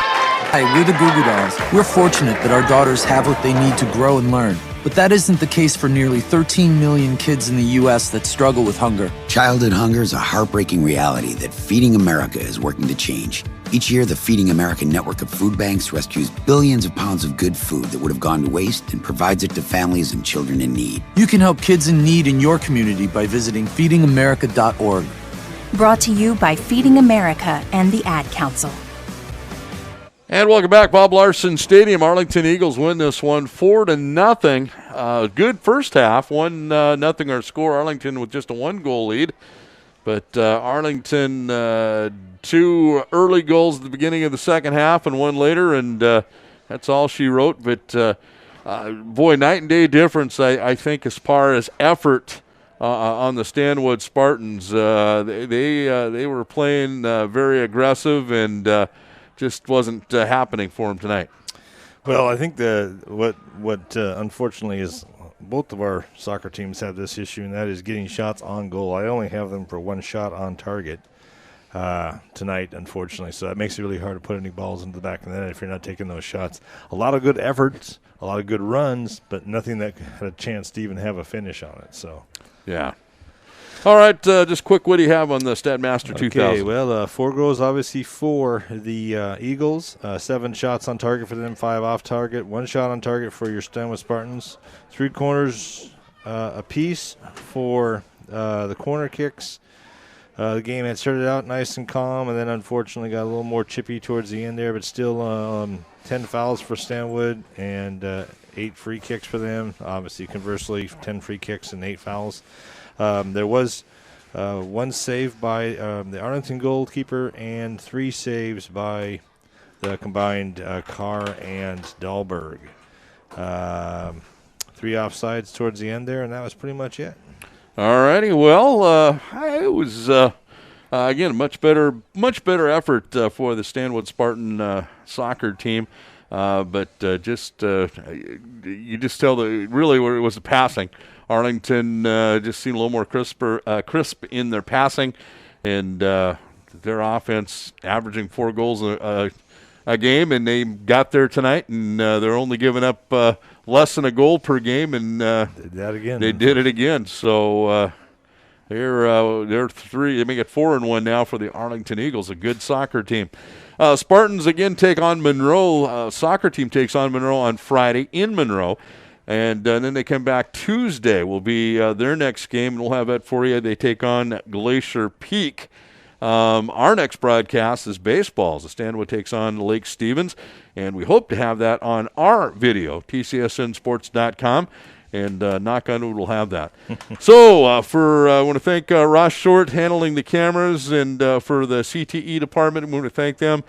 Hi, we're the Goo Goo Dolls. We're fortunate that our daughters have what they need to grow and learn. But that isn't the case for nearly 13 million kids in the U.S. that struggle with hunger. Childhood hunger is a heartbreaking reality that Feeding America is working to change. Each year, the Feeding America network of food banks rescues billions of pounds of good food that would have gone to waste and provides it to families and children in need. You can help kids in need in your community by visiting feedingamerica.org. Brought to you by Feeding America and the Ad Council. And welcome back, Bob Larson Stadium. Arlington Eagles win this one 4-0. Good first half, 1-0 our score. Arlington with just a 1-goal lead. But Arlington, 2 early goals at the beginning of the second half and 1 later, and that's all she wrote. But, boy, night and day difference, I think, as far as effort on the Stanwood Spartans. They were playing very aggressive and just wasn't happening for them tonight. Well, I think what unfortunately is both of our soccer teams have this issue, and that is getting shots on goal. I only have them for 1 shot on target tonight, unfortunately. So that makes it really hard to put any balls into the back of the net if you're not taking those shots. A lot of good efforts, a lot of good runs, but nothing that had a chance to even have a finish on it. So, yeah. All right, just quick, what do you have on the Statmaster 2000? Okay, well, 4 goals obviously for the Eagles, 7 shots on target for them, 5 off target, 1 shot on target for your Stanwood Spartans, 3 corners apiece for the corner kicks. The game had started out nice and calm, and then unfortunately got a little more chippy towards the end there, but still 10 fouls for Stanwood and 8 free kicks for them. Obviously, conversely, 10 free kicks and 8 fouls. There was 1 save by the Arlington goalkeeper and 3 saves by the combined Carr and Dahlberg. 3 offsides towards the end there, and that was pretty much it. All righty. Well, it was, again, much better effort for the Stanwood Spartan soccer team. But you just tell really where it was the passing. Arlington just seemed a little more crisp in their passing, and their offense averaging 4 goals a game, and they got there tonight, and they're only giving up less than a goal per game, and they did it again. So they're 3. They make it 4-1 now for the Arlington Eagles, a good soccer team. Spartans again take on Monroe. Soccer team takes on Monroe on Friday in Monroe. And then they come back Tuesday will be their next game, and we'll have that for you. They take on Glacier Peak. Our next broadcast is baseball. The Stanwood takes on Lake Stevens, and we hope to have that on our video, TCSNSports.com. And knock on wood, we'll have that. So I want to thank Ross Short handling the cameras, and for the CTE department, we want to thank them.